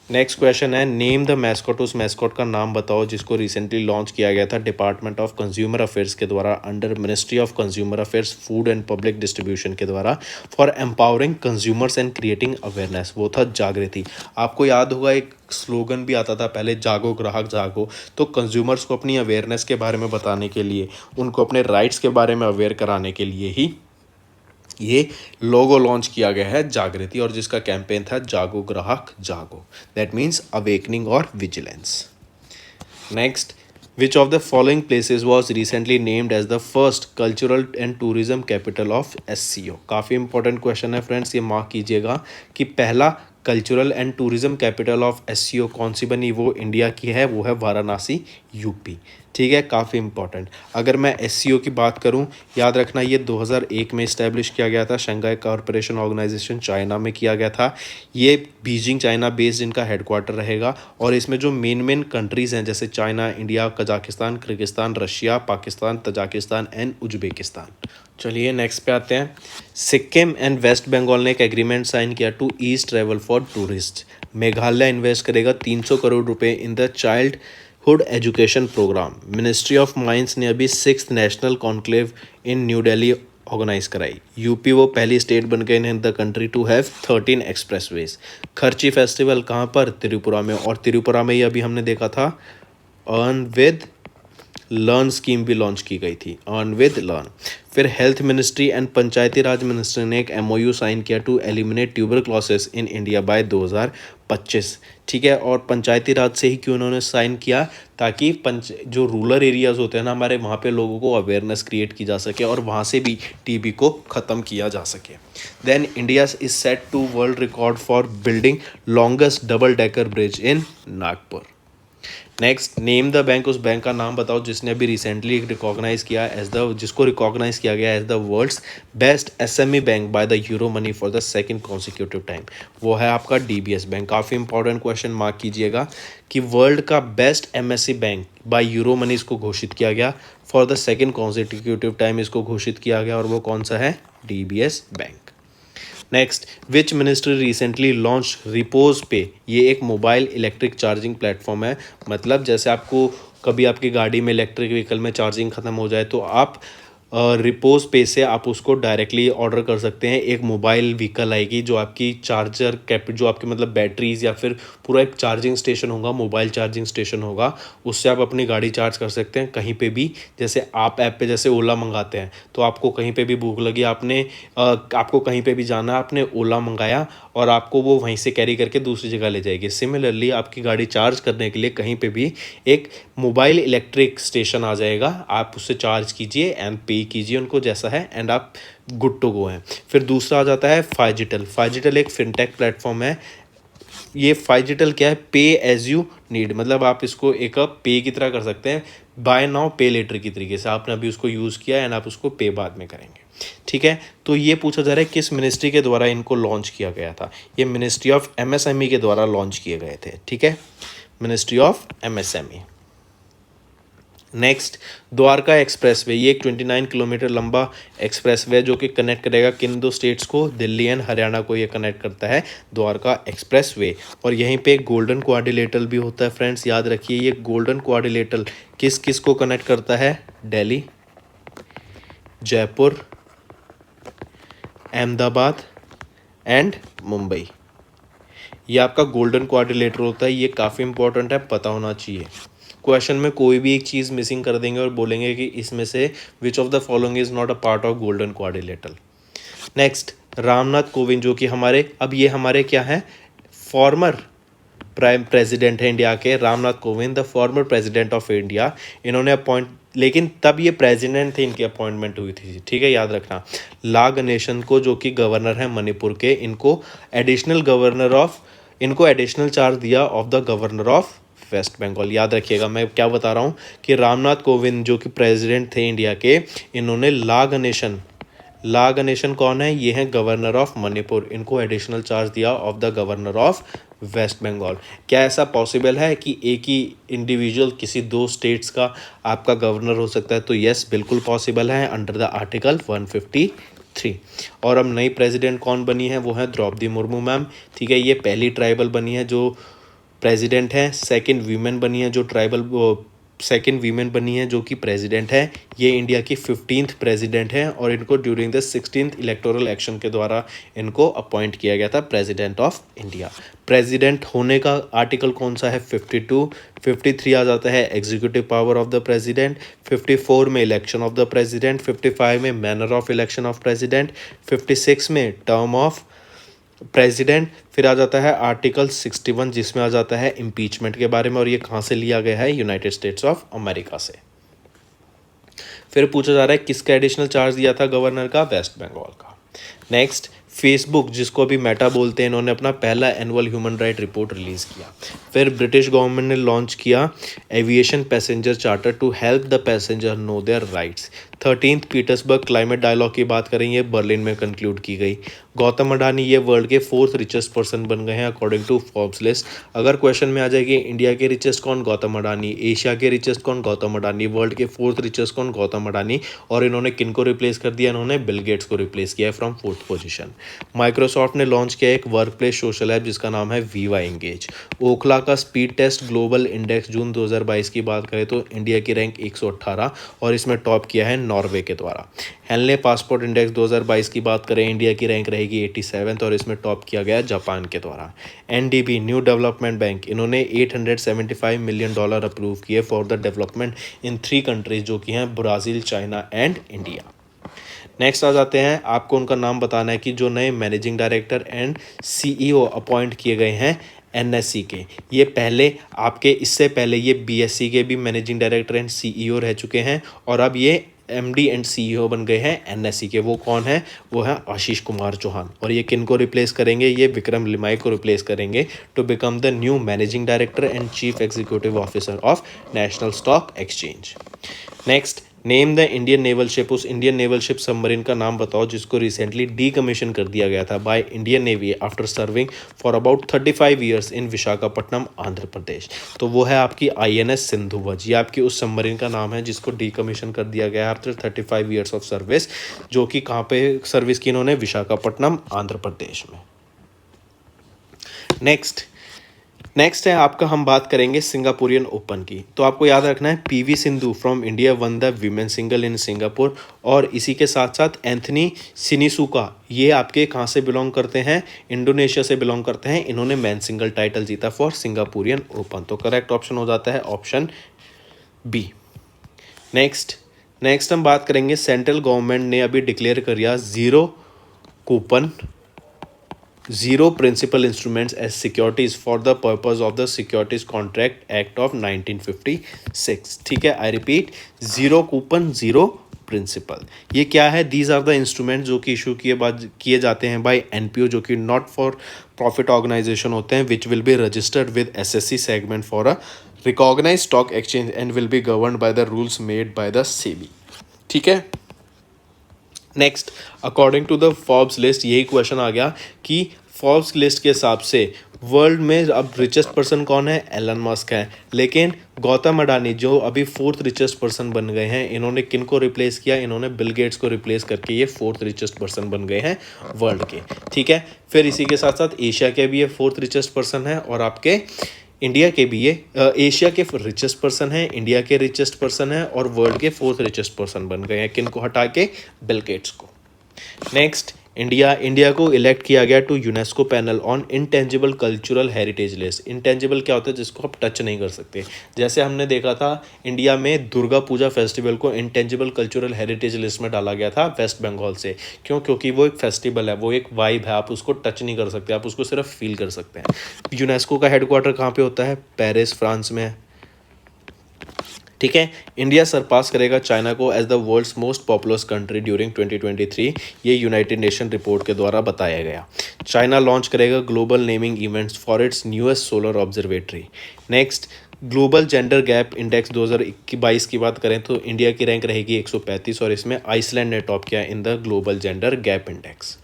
Next question है, नेम द मैस्कॉट, उस मैस्कॉट का नाम बताओ जिसको रिसेंटली लॉन्च किया गया था डिपार्टमेंट ऑफ कंज्यूमर अफेयर्स के द्वारा under ministry of consumer affairs food and public distribution के द्वारा for empowering consumers and creating awareness. वो था जागृति। आपको याद होगा एक स्लोगन भी आता था पहले, जागो ग्राहक जागो। तो कंज्यूमर्स को अपनी अवेयरनेस के बारे में बताने के लिए, उनको अपने राइट्स के बारे में अवेयर कराने के लिए ही ये लोगो लॉन्च किया गया है जागृति, और जिसका कैंपेन था Jago Grahak Jago, that means awakening और vigilance. Next, which of the following places was recently named as the first cultural and tourism capital of SCO। काफ़ी इंपॉर्टेंट क्वेश्चन है फ्रेंड्स, ये मार्क कीजिएगा कि पहला cultural and tourism capital of SCO कौन सी बनी, वो इंडिया की है, वो है वाराणसी UP, ठीक है, काफ़ी इंपॉर्टेंट। अगर मैं SCO की बात करूं, याद रखना ये 2001 में इस्टेब्लिश किया गया था, शंघाई कॉरपोरेशन ऑर्गेनाइजेशन चाइना में किया गया था। ये बीजिंग चाइना बेस्ड इनका हेडक्वार्टर रहेगा, और इसमें जो मेन कंट्रीज़ हैं जैसे China, India, Kazakhstan, Kyrgyzstan, Russia, Pakistan, Tajikistan and Uzbekistan. चलिए नेक्स्ट पे आते हैं। सिक्किम एंड वेस्ट बंगाल ने एक एग्रीमेंट साइन किया to ease travel for tourist. Meghalaya invest करेगा 300 करोड़ रुपए in the childhood education program. Ministry of mines ने अभी 6th national conclave in new Delhi organise कराई। यूपी वो पहली स्टेट बन गए in the country to have 13 expressways. Kharchi festival कहाँ पर, त्रिपुरा में, और त्रिपुरा में ही अभी हमने देखा था अर्न विद लर्न स्कीम भी लॉन्च की गई थी, अर्न विद लर्न। फिर health ministry and Panchayati Raj ministry ने एक एमओयू साइन किया to eliminate tuberculosis in India by 2025। ठीक है, और पंचायती राज से ही क्यों उन्होंने साइन किया, ताकि जो रूरल एरियाज़ होते हैं ना हमारे, वहाँ पे लोगों को अवेयरनेस क्रिएट की जा सके और वहाँ से भी टीबी को ख़त्म किया जा सके। Then India is set to world record for building longest double decker bridge in Nagpur. Next, name the bank, उस बैंक का नाम बताओ जिसने अभी रिसेंटली रिकॉग्नाइज किया एज द जिसको रिकॉग्नाइज किया गया as the world's best SME bank by the Euromoney for the second consecutive time. वो है आपका डीबीएस बैंक। काफ़ी इंपॉर्टेंट क्वेश्चन मार्क कीजिएगा कि वर्ल्ड का best MSC bank by euro money इसको घोषित किया गया, for the second consecutive time इसको घोषित किया गया, और वो कौन सा है, DBS bank. Next, which ministry recently launch repose पे, ये एक मोबाइल इलेक्ट्रिक चार्जिंग प्लेटफॉर्म है। मतलब जैसे आपको कभी आपकी गाड़ी में इलेक्ट्रिक व्हीकल में चार्जिंग ख़त्म हो जाए तो आप रिपोज पे से आप उसको डायरेक्टली ऑर्डर कर सकते हैं। एक मोबाइल व्हीकल आएगी जो आपकी चार्जर जो आपकी मतलब बैटरीज या फिर पूरा एक चार्जिंग स्टेशन होगा, मोबाइल चार्जिंग स्टेशन होगा, उससे आप अपनी गाड़ी चार्ज कर सकते हैं कहीं पे भी। जैसे आप ऐप पे जैसे ओला मंगाते हैं, तो आपको कहीं पे भी भूख लगी, आपको कहीं पे भी जाना, आपने ओला मंगाया और आपको वो वहीं से कैरी करके दूसरी जगह ले जाएगी। सिमिलरली आपकी गाड़ी चार्ज करने के लिए कहीं पे भी एक मोबाइल इलेक्ट्रिक स्टेशन आ जाएगा, आप उससे चार्ज कीजिए एंड पे कीजिए उनको जैसा है, एंड आप गुड टू गो हैं। फिर दूसरा आ जाता है फाइजिटल। फाइजिटल एक फिनटेक प्लेटफॉर्म है। ये फाइजिटल क्या है, पे एज यू नीड, मतलब आप इसको एक पे की तरह कर सकते हैं, बाय नाउ पे लेटर की तरीके से। आपने अभी उसको यूज़ किया एंड आप उसको पे बाद में करेंगे। ठीक है, तो ये पूछा जा रहा है किस मिनिस्ट्री के द्वारा इनको लॉन्च किया गया था। ये मिनिस्ट्री ऑफ एमएसएमई के द्वारा लॉन्च किए गए थे। ठीक है, ministry of MSME. Next, Dwarka expressway, ये एक 29 किलोमीटर लंबा एक्सप्रेसवे जो कि कनेक्ट करेगा किन दो स्टेट्स को, दिल्ली एंड हरियाणा को ये कनेक्ट करता है, द्वारका एक्सप्रेसवे। और यहीं पे एक गोल्डन क्वाड्रिलेटरल भी होता है फ्रेंड्स, याद रखिए। ये गोल्डन क्वाड्रिलेटरल किस किस को कनेक्ट करता है, दिल्ली, जयपुर, अहमदाबाद एंड मुंबई। ये आपका गोल्डन क्वाड्रिलेटरल होता है। ये काफ़ी इंपॉर्टेंट है, पता होना चाहिए। क्वेश्चन में कोई भी एक चीज़ मिसिंग कर देंगे और बोलेंगे कि इसमें से विच of the following is not a part of golden quadrilateral. Next, Ramnath Kovind, जो कि ये हमारे क्या है, फॉर्मर प्राइम प्रेसिडेंट है इंडिया के। Ramnath Kovind the former president of India, इन्होंने अपॉइंट, लेकिन तब ये प्रेसिडेंट थे, इनकी अपॉइंटमेंट हुई थी। ठीक है, याद रखना। ला गणेशन को, जो कि गवर्नर है मणिपुर के, इनको एडिशनल चार्ज दिया of the governor of West Bengal. याद रखिएगा मैं क्या बता रहा हूँ कि रामनाथ कोविंद जो कि प्रेसिडेंट थे इंडिया के, इन्होंने ला गणेशन कौन है, ये हैं गवर्नर ऑफ मणिपुर, इनको एडिशनल चार्ज दिया of the governor of West Bengal. क्या ऐसा पॉसिबल है कि एक ही इंडिविजुअल किसी दो स्टेट्स का आपका गवर्नर हो सकता है? तो यस, बिल्कुल पॉसिबल है अंडर द आर्टिकल 153। और अब नई प्रेसिडेंट कौन बनी है, वो है द्रौपदी मुर्मू मैम। ठीक है, ये पहली ट्राइबल बनी है जो प्रेसिडेंट है। सेकंड वीमेन बनी है जो कि प्रेसिडेंट है। ये इंडिया की 15th प्रेसिडेंट है और इनको during the 16th electoral action के द्वारा इनको अपॉइंट किया गया था प्रेसिडेंट ऑफ इंडिया। प्रेसिडेंट होने का आर्टिकल कौन सा है, 52। 53 आ जाता है executive power of the president. 54 में इलेक्शन ऑफ द प्रेसिडेंट। 55 में manner of election of president. 56 में टर्म ऑफ प्रेसिडेंट। फिर आ जाता है आर्टिकल 61 जिसमें आ जाता है इम्पीचमेंट के बारे में, और ये कहाँ से लिया गया है, यूनाइटेड स्टेट्स ऑफ अमेरिका से। फिर पूछा जा रहा है किसका एडिशनल चार्ज दिया था गवर्नर का, वेस्ट बंगाल का। नेक्स्ट, फेसबुक जिसको अभी मेटा बोलते हैं, इन्होंने अपना पहला annual human right report release किया। फिर ब्रिटिश गवर्नमेंट ने लॉन्च किया aviation passenger charter to help the passenger know their rights. 13th Petersberg climate dialogue की बात करेंगे, बर्लिन में कंक्लूड की गई। गौतम अडानी ये वर्ल्ड के 4th रिचेस्ट पर्सन बन गए हैं अकॉर्डिंग टू फोर्ब्स लिस्ट। अगर क्वेश्चन में आ जाएगी इंडिया के रिचेस्ट कौन, गौतम अडानी। एशिया के रिचेस्ट कौन, गौतम अडानी। वर्ल्ड के 4th रिचेस्ट कौन, गौतम अडानी। और इन्होंने किन को रिप्लेस कर दिया, इन्होंने बिल गेट्स को रिप्लेस किया है फ्रॉम 4th पोजीशन। माइक्रोसॉफ्ट ने लॉन्च किया एक वर्क प्लेस सोशल ऐप जिसका नाम है वीवा एंगेज। ओखला का speed test global index June 2022 की बात करें तो इंडिया की रैंक 118 और इसमें टॉप किया है नॉर्वे के द्वारा। हेनले पासपोर्ट इंडेक्स 2022 की बात करें, इंडिया की रैंक रहेगी 87 और इसमें टॉप किया गया जापान के द्वारा। एनडीबी न्यू डेवलपमेंट बैंक, इन्होंने $875 मिलियन अप्रूव किए for the development in 3 countries जो कि हैं Brazil, China and India. Next आ जाते हैं, आपको उनका नाम बताना है कि जो नए managing director and CEO appoint किए गए हैं एनएससी के। ये पहले आपके इससे पहले ये बीएससी के भी मैनेजिंग डायरेक्टर एंड सीईओ रह चुके हैं और अब ये एमडी एंड सीईओ बन गए हैं एनएससी के। वो कौन है? वो है आशीष कुमार चौहान। और ये किन को रिप्लेस करेंगे? ये विक्रम लिमाई को रिप्लेस करेंगे to become the new managing director and chief executive officer of national stock exchange. Next, name the Indian naval ship. उस इंडियन नेवल शिप सबमरीन का नाम बताओ जिसको रिसेंटली डीकमीशन कर दिया गया था by Indian navy after serving for about 35 years in Visakhapatnam, Andhra Pradesh. तो वो है आपकी आईएनएस सिंधुवज। ये आपकी उस सबमरीन का नाम है जिसको डीकमीशन कर दिया गया आफ्टर 35 ईयर्स ऑफ सर्विस, जो कि कहाँ पे सर्विस की इन्होंने? विशाखापट्टनम, आंध्र प्रदेश में। नेक्स्ट है आपका, हम बात करेंगे सिंगापुरियन ओपन की। तो आपको याद रखना है PV Sindhu from India one the women single in Singapore. और इसी के साथ साथ एंथनी सिनिसुका, ये आपके कहाँ से बिलोंग करते हैं? इंडोनेशिया से बिलोंग करते हैं। इन्होंने मैन सिंगल टाइटल जीता फॉर सिंगापुरियन ओपन। तो करेक्ट ऑप्शन हो जाता है ऑप्शन बी। नेक्स्ट हम बात करेंगे, सेंट्रल गवर्नमेंट ने अभी डिक्लेयर किया zero principal instruments as securities for the purpose of the securities contract act of 1956। ठीक है, I repeat, zero coupon, zero principal. ये क्या है? दीज आर द इंस्ट्रूमेंट जो कि इशू किए जाते हैं बाय एनपीओ, जो कि नॉट फॉर प्रॉफिट ऑर्गेनाइजेशन होते हैं, which will be registered with SSC segment for a recognised stock exchange and will be governed by the rules made by the SEBI. ठीक है। Next, according to the Forbes list, यही question आ गया कि Forbes list के हिसाब से world में अब रिचेस्ट पर्सन कौन है? एलन मस्क है। लेकिन गौतम अडानी जो अभी 4th रिचेस्ट पर्सन बन गए हैं, इन्होंने किन को रिप्लेस किया? इन्होंने बिल गेट्स को रिप्लेस करके ये 4th रिचेस्ट पर्सन बन गए हैं वर्ल्ड के। ठीक है, फिर इसी के साथ साथ एशिया के भी ये 4th रिचेस्ट पर्सन है और आपके इंडिया के भी ये एशिया के रिचेस्ट पर्सन है, इंडिया के रिचेस्ट पर्सन है और वर्ल्ड के 4th रिचेस्ट पर्सन बन गए हैं। किन को हटा के? बिल गेट्स को। नेक्स्ट, इंडिया को इलेक्ट किया गया to UNESCO panel on intangible cultural heritage list. Intangible क्या होता है? जिसको आप टच नहीं कर सकते। जैसे हमने देखा था इंडिया में दुर्गा पूजा फेस्टिवल को इंटेंजिबल कल्चरल हेरिटेज लिस्ट में डाला गया था वेस्ट बंगाल से। क्यों? क्योंकि वो एक फेस्टिवल है, वो एक वाइब है, आप उसको टच नहीं कर सकते, आप उसको सिर्फ फील कर सकते हैं। यूनेस्को का हेडक्वार्टर कहाँ पे होता है? पेरिस, फ्रांस में है। ठीक है, इंडिया सरपास करेगा चाइना को as the world's most populous country during 2023, ये यूनाइटेड नेशन रिपोर्ट के द्वारा बताया गया। चाइना लॉन्च करेगा global naming events for its newest solar observatory. Next, global gender gap index 2022 की बात करें तो इंडिया की रैंक रहेगी 135 और इसमें आइसलैंड ने टॉप किया in the global gender gap index.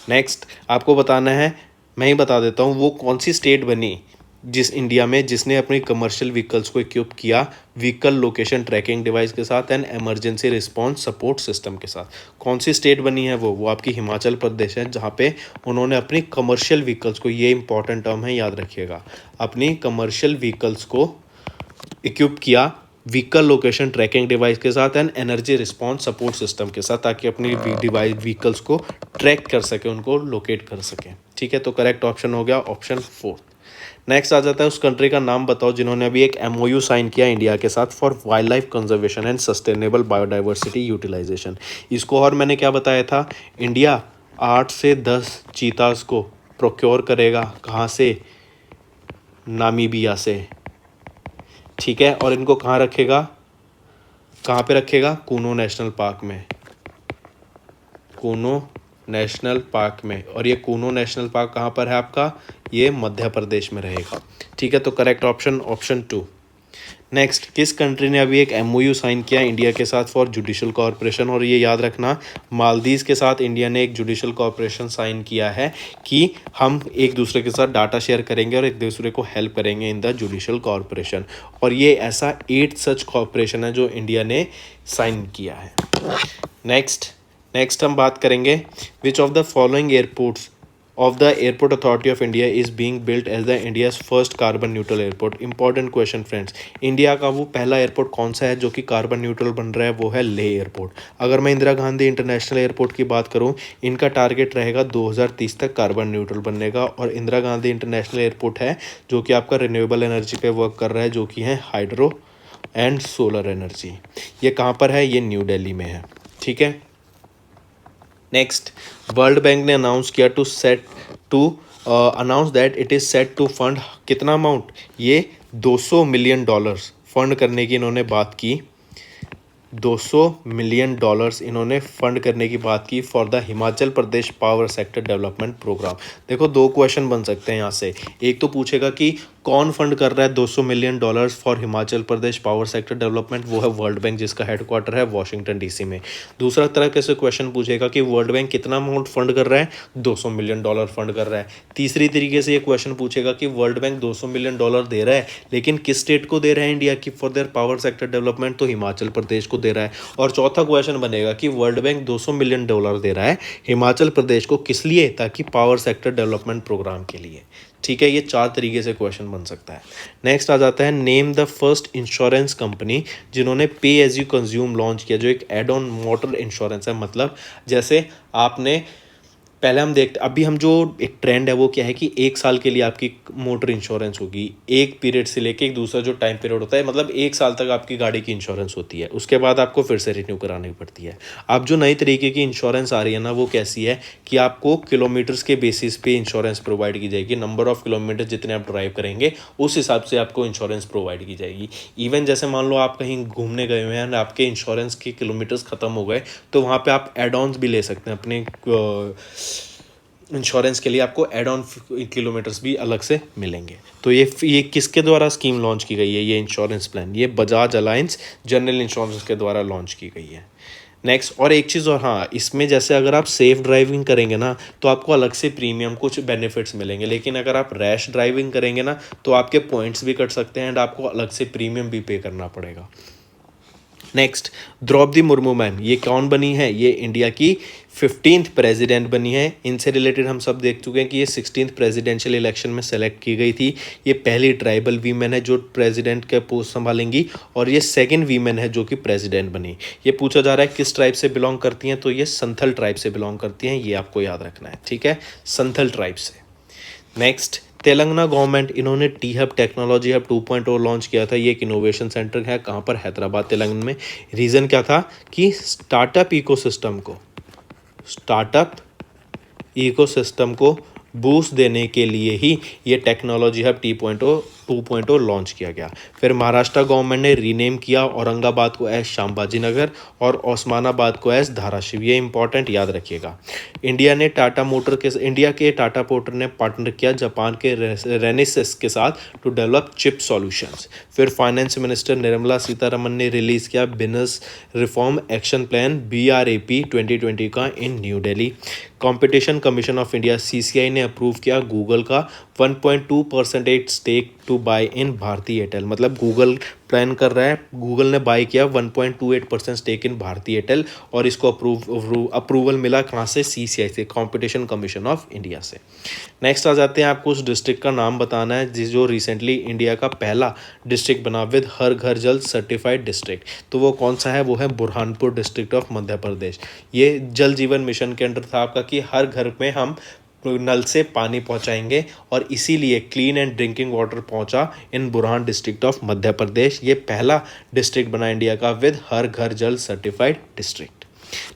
Next, आपको बताना है, मैं ही बता देता हूँ, वो कौन सी स्टेट बनी जिस इंडिया में जिसने अपनी कमर्शियल व्हीकल्स को इक्विप किया व्हीकल लोकेशन ट्रैकिंग डिवाइस के साथ and emergency response support system के साथ। कौन सी स्टेट बनी है? वो आपकी हिमाचल प्रदेश है, जहाँ पे उन्होंने अपनी कमर्शियल व्हीकल्स को, ये इंपॉर्टेंट टर्म है याद रखिएगा, अपनी कमर्शियल व्हीकल्स को इक्विप किया व्हीकल लोकेशन ट्रैकिंग डिवाइस के साथ and energy response support system के साथ, ताकि अपनी डिवाइस व्हीकल्स को ट्रैक कर सके, उनको लोकेट कर सके। ठीक है, तो करेक्ट ऑप्शन हो गया ऑप्शन 4। नेक्स्ट आ जाता है, उस कंट्री का नाम बताओ जिन्होंने अभी एक एमओयू साइन किया इंडिया के साथ for wildlife conservation and sustainable biodiversity utilisation. इसको और मैंने क्या बताया था? इंडिया 8 से 10 चीतास को प्रोक्योर करेगा। कहाँ से? नामीबिया से। ठीक है, और इनको कहाँ रखेगा? कहाँ पे रखेगा? कूनो नेशनल पार्क में, कूनो नेशनल पार्क में। और ये कूनो नेशनल पार्क कहाँ पर है आपका? ये मध्य प्रदेश में रहेगा। ठीक है, तो करेक्ट ऑप्शन ऑप्शन 2। नेक्स्ट, किस कंट्री ने अभी एक एमओयू साइन किया इंडिया के साथ फॉर जुडिशल कॉर्पोरेशन? और ये याद रखना, मालदीव के साथ इंडिया ने एक जुडिशल कॉर्पोरेशन साइन किया है कि हम एक दूसरे के साथ डाटा शेयर करेंगे और एक दूसरे को हेल्प करेंगे इन द जुडिशल कॉर्पोरेशन। और ये ऐसा 8 सच कॉर्पोरेशन है जो इंडिया ने साइन किया है। नेक्स्ट हम बात करेंगे विच of the following airports of the Airport Authority of India is being built as the India's first carbon neutral airport. Important question friends. India का वो पहला एयरपोर्ट कौन सा है जो कि कार्बन न्यूट्रल बन रहा है? वो है लेह एयरपोर्ट। अगर मैं इंदिरा गांधी इंटरनेशनल एयरपोर्ट की बात करूं, इनका टारगेट रहेगा 2030 तक कार्बन न्यूट्रल बनने का। और इंदिरा गांधी इंटरनेशनल एयरपोर्ट है जो कि आपका रिन्यूएबल एनर्जी पे वर्क कर रहा है, जो कि है हाइड्रो एंड सोलर एनर्जी। ये कहाँ पर है? ये न्यू दिल्ली में है। ठीक है। नेक्स्ट, वर्ल्ड बैंक ने अनाउंस किया announce that it is set to fund कितना अमाउंट? ये $200 मिलियन फंड करने की इन्होंने बात की। $200 मिलियन इन्होंने फंड करने की बात की for the Himachal Pradesh power sector development program. देखो दो क्वेश्चन बन सकते हैं यहाँ से। एक तो पूछेगा कि कौन फंड कर रहा है $200 million for Himachal Pradesh power sector development? वो है वर्ल्ड बैंक, जिसका हेडक्वार्टर है वॉशिंगटन डीसी में। दूसरा तरह से क्वेश्चन पूछेगा कि वर्ल्ड बैंक कितना अमाउंट फंड कर रहा है? $200 मिलियन फंड कर रहा है। तीसरी तरीके से ये क्वेश्चन पूछेगा कि वर्ल्ड बैंक $200 मिलियन दे रहा है, लेकिन किस स्टेट को दे रहा है इंडिया की for their power sector development? तो हिमाचल प्रदेश को दे रहा है। और चौथा क्वेश्चन बनेगा कि वर्ल्ड बैंक $200 मिलियन दे रहा है हिमाचल प्रदेश को किस लिए? ताकि पावर सेक्टर डेवलपमेंट प्रोग्राम के लिए। ठीक है, ये चार तरीके से क्वेश्चन बन सकता है। नेक्स्ट आ जाता है, name the first insurance company जिन्होंने पे एज यू कंज्यूम लॉन्च किया, जो एक एड ऑन मोटर इंश्योरेंस है। मतलब जैसे आपने पहले हम देखते, अभी हम जो एक ट्रेंड है वो क्या है कि 1 साल के लिए आपकी मोटर इंश्योरेंस होगी, एक पीरियड से लेके एक दूसरा जो टाइम पीरियड होता है, मतलब 1 साल तक आपकी गाड़ी की इंश्योरेंस होती है, उसके बाद आपको फिर से रिन्यू करानी पड़ती है। अब जो नई तरीके की इंश्योरेंस आ रही है ना, वो कैसी है कि आपको किलोमीटर्स के बेसिस पे इंश्योरेंस प्रोवाइड की जाएगी। नंबर ऑफ किलोमीटर जितने आप ड्राइव करेंगे उस हिसाब से आपको इंश्योरेंस प्रोवाइड की जाएगी। इवन जैसे मान लो आप कहीं घूमने गए हुए हैं और आपके इंश्योरेंस के किलोमीटर्स खत्म हो गए, तो वहाँ पे आप एड ऑन्स भी ले सकते हैं। अपने इंश्योरेंस के लिए आपको एड ऑन किलोमीटर्स भी अलग से मिलेंगे। तो ये किसके द्वारा स्कीम लॉन्च की गई है? ये इंश्योरेंस प्लान ये बजाज अलायंस जनरल इंश्योरेंस के द्वारा लॉन्च की गई है। नेक्स्ट, और एक चीज़ और, हाँ, इसमें जैसे अगर आप सेफ ड्राइविंग करेंगे ना तो आपको अलग से प्रीमियम कुछ बेनिफिट्स मिलेंगे, लेकिन अगर आप रैश ड्राइविंग करेंगे ना तो आपके पॉइंट्स भी कट सकते हैं एंड आपको अलग से प्रीमियम भी पे करना पड़ेगा। नेक्स्ट, द्रौपदी मुर्मू मैम, ये कौन बनी है? ये इंडिया की 15th प्रेसिडेंट बनी है। इनसे रिलेटेड हम सब देख चुके हैं कि ये 16th प्रेसिडेंशियल इलेक्शन में सेलेक्ट की गई थी। ये पहली ट्राइबल वीमेन है जो प्रेसिडेंट के पोस्ट संभालेंगी, और ये सेकंड वीमेन है जो कि प्रेसिडेंट बनी। ये पूछा जा रहा है किस ट्राइब से बिलोंग करती हैं, तो ये संथल ट्राइब से बिलोंग करती हैं, ये आपको याद रखना है। ठीक है, संथल ट्राइब से। नेक्स्ट, तेलंगाना गवर्नमेंट, इन्होंने T hub technology hub 2.0 launch किया था। ये एक इनोवेशन सेंटर है, कहाँ पर? हैदराबाद तेलंगाना में। रीज़न क्या था कि स्टार्टअप इकोसिस्टम को बूस्ट देने के लिए ही ये टेक्नोलॉजी हब 2.0 लॉन्च किया गया। फिर महाराष्ट्र गवर्नमेंट ने रीनेम किया औरंगाबाद को एज शामबाजी नगर और ओस्मानाबाद को एज धाराशिव। ये इंपॉर्टेंट याद रखिएगा। इंडिया के टाटा मोटर ने पार्टनर किया जापान के रेनेसिस के साथ टू डेवलप चिप सॉल्यूशंस। फिर फाइनेंस मिनिस्टर निर्मला सीतारमन ने रिलीज़ किया business reform action plan BRAP 2020 का in new Delhi. Competition commission of India CCI ने अप्रूव किया गूगल का 1.2% stake to buy in Bharti Airtel. मतलब गूगल प्लान कर रहा है, गूगल ने बाय किया 1.28% स्टेक इन भारती एयरटेल, और इसको अप्रूवल मिला कहाँ से? CCI से, कंपटीशन कमीशन ऑफ इंडिया से। नेक्स्ट आ जाते हैं, आपको उस डिस्ट्रिक्ट का नाम बताना है जो रिसेंटली इंडिया का पहला डिस्ट्रिक्ट बना विद हर घर जल सर्टिफाइड डिस्ट्रिक्ट। तो वो कौन सा है? वो है बुरहानपुर डिस्ट्रिक्ट ऑफ मध्य प्रदेश। ये जल जीवन मिशन के अंडर था आपका कि हर घर में हम नल से पानी पहुंचाएंगे, और इसीलिए क्लीन एंड ड्रिंकिंग वाटर पहुंचा इन बुरहान डिस्ट्रिक्ट ऑफ मध्य प्रदेश। ये पहला डिस्ट्रिक्ट बना इंडिया का विद हर घर जल certified district.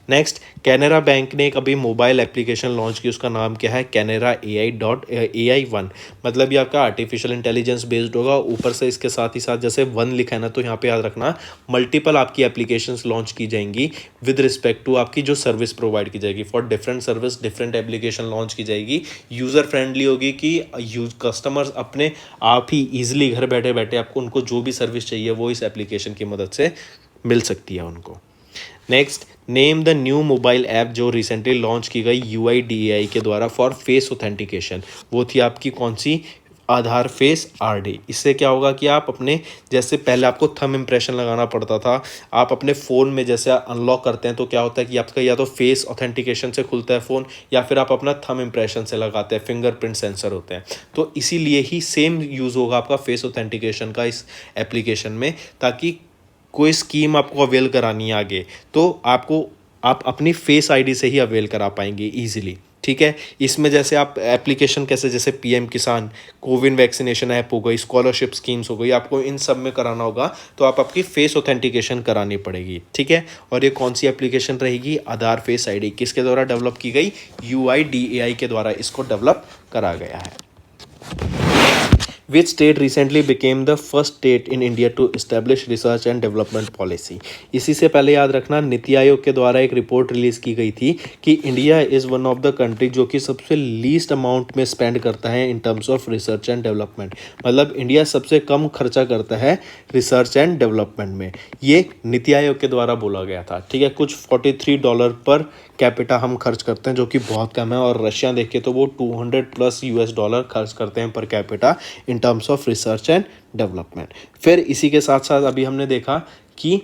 Next, Canara bank ने एक अभी मोबाइल एप्लीकेशन लॉन्च की, उसका नाम क्या है? कैनरा AI1। मतलब ये आपका आर्टिफिशियल इंटेलिजेंस बेस्ड होगा। ऊपर से इसके साथ ही साथ जैसे 1 लिखा है ना, तो यहाँ पे याद रखना मल्टीपल आपकी एप्लीकेशंस लॉन्च की जाएंगी विद रिस्पेक्ट टू आपकी जो सर्विस प्रोवाइड की जाएगी। For different service different application launch की जाएगी। यूज़र फ्रेंडली होगी कि कस्टमर्स अपने आप ही ईजिली घर बैठे बैठे आपको उनको जो भी सर्विस चाहिए वो इस एप्लीकेशन की मदद से मिल सकती है उनको। Next, name the new mobile app जो रिसेंटली लॉन्च की गई UIDAI के द्वारा फॉर फेस ऑथेंटिकेशन। वो थी आपकी कौन सी? आधार फेस आरडी। इससे क्या होगा कि आप अपने, जैसे पहले आपको थंब इम्प्रेशन लगाना पड़ता था, आप अपने फ़ोन में जैसे अनलॉक करते हैं तो क्या होता है कि आपका या तो फेस ऑथेंटिकेशन से खुलता है फ़ोन, या फिर आप अपना थंब इम्प्रेशन से लगाते हैं, फिंगरप्रिंट सेंसर होते हैं। तो इसीलिए ही सेम यूज़ होगा आपका फेस ऑथेंटिकेशन का इस एप्लीकेशन में, ताकि कोई स्कीम आपको अवेल करानी है आगे तो आप अपनी फेस आईडी से ही अवेल करा पाएंगे इजीली। ठीक है, इसमें जैसे आप एप्लीकेशन कैसे, जैसे पीएम किसान, कोविन वैक्सीनेशन ऐप हो गई, स्कॉलरशिप स्कीम्स हो गई, आपको इन सब में कराना होगा तो आप आपकी फेस ऑथेंटिकेशन करानी पड़ेगी। ठीक है, और ये कौन सी एप्लीकेशन रहेगी? आधार फेस आईडी। किसके द्वारा डेवलप की गई? UIDAI के द्वारा इसको डेवलप करा गया है। Which state recently became the first state in India to establish research and development policy? इसी से पहले याद रखना, नीति आयोग के द्वारा एक रिपोर्ट रिलीज की गई थी कि India is one of the country जो कि सबसे लीस्ट अमाउंट में स्पेंड करता है in terms of research and development. मतलब इंडिया सबसे कम खर्चा करता है रिसर्च एंड डेवलपमेंट में। ये नीति आयोग के द्वारा बोला गया था। ठीक है, कुछ $43 पर कैपिटा हम खर्च करते हैं, जो कि बहुत कम है। और रशिया देखें तो वो $200+ खर्च करते हैं per capita in terms of research and development. फिर इसी के साथ साथ अभी हमने देखा कि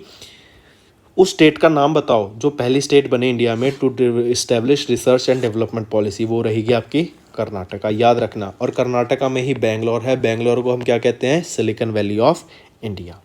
उस स्टेट का नाम बताओ जो पहली स्टेट बने इंडिया में to establish research and development policy. वो रहेगी आपकी कर्नाटका, याद रखना। और कर्नाटका में ही बेंगलोर है। बेंगलोर को हम क्या कहते हैं? Silicon valley of India.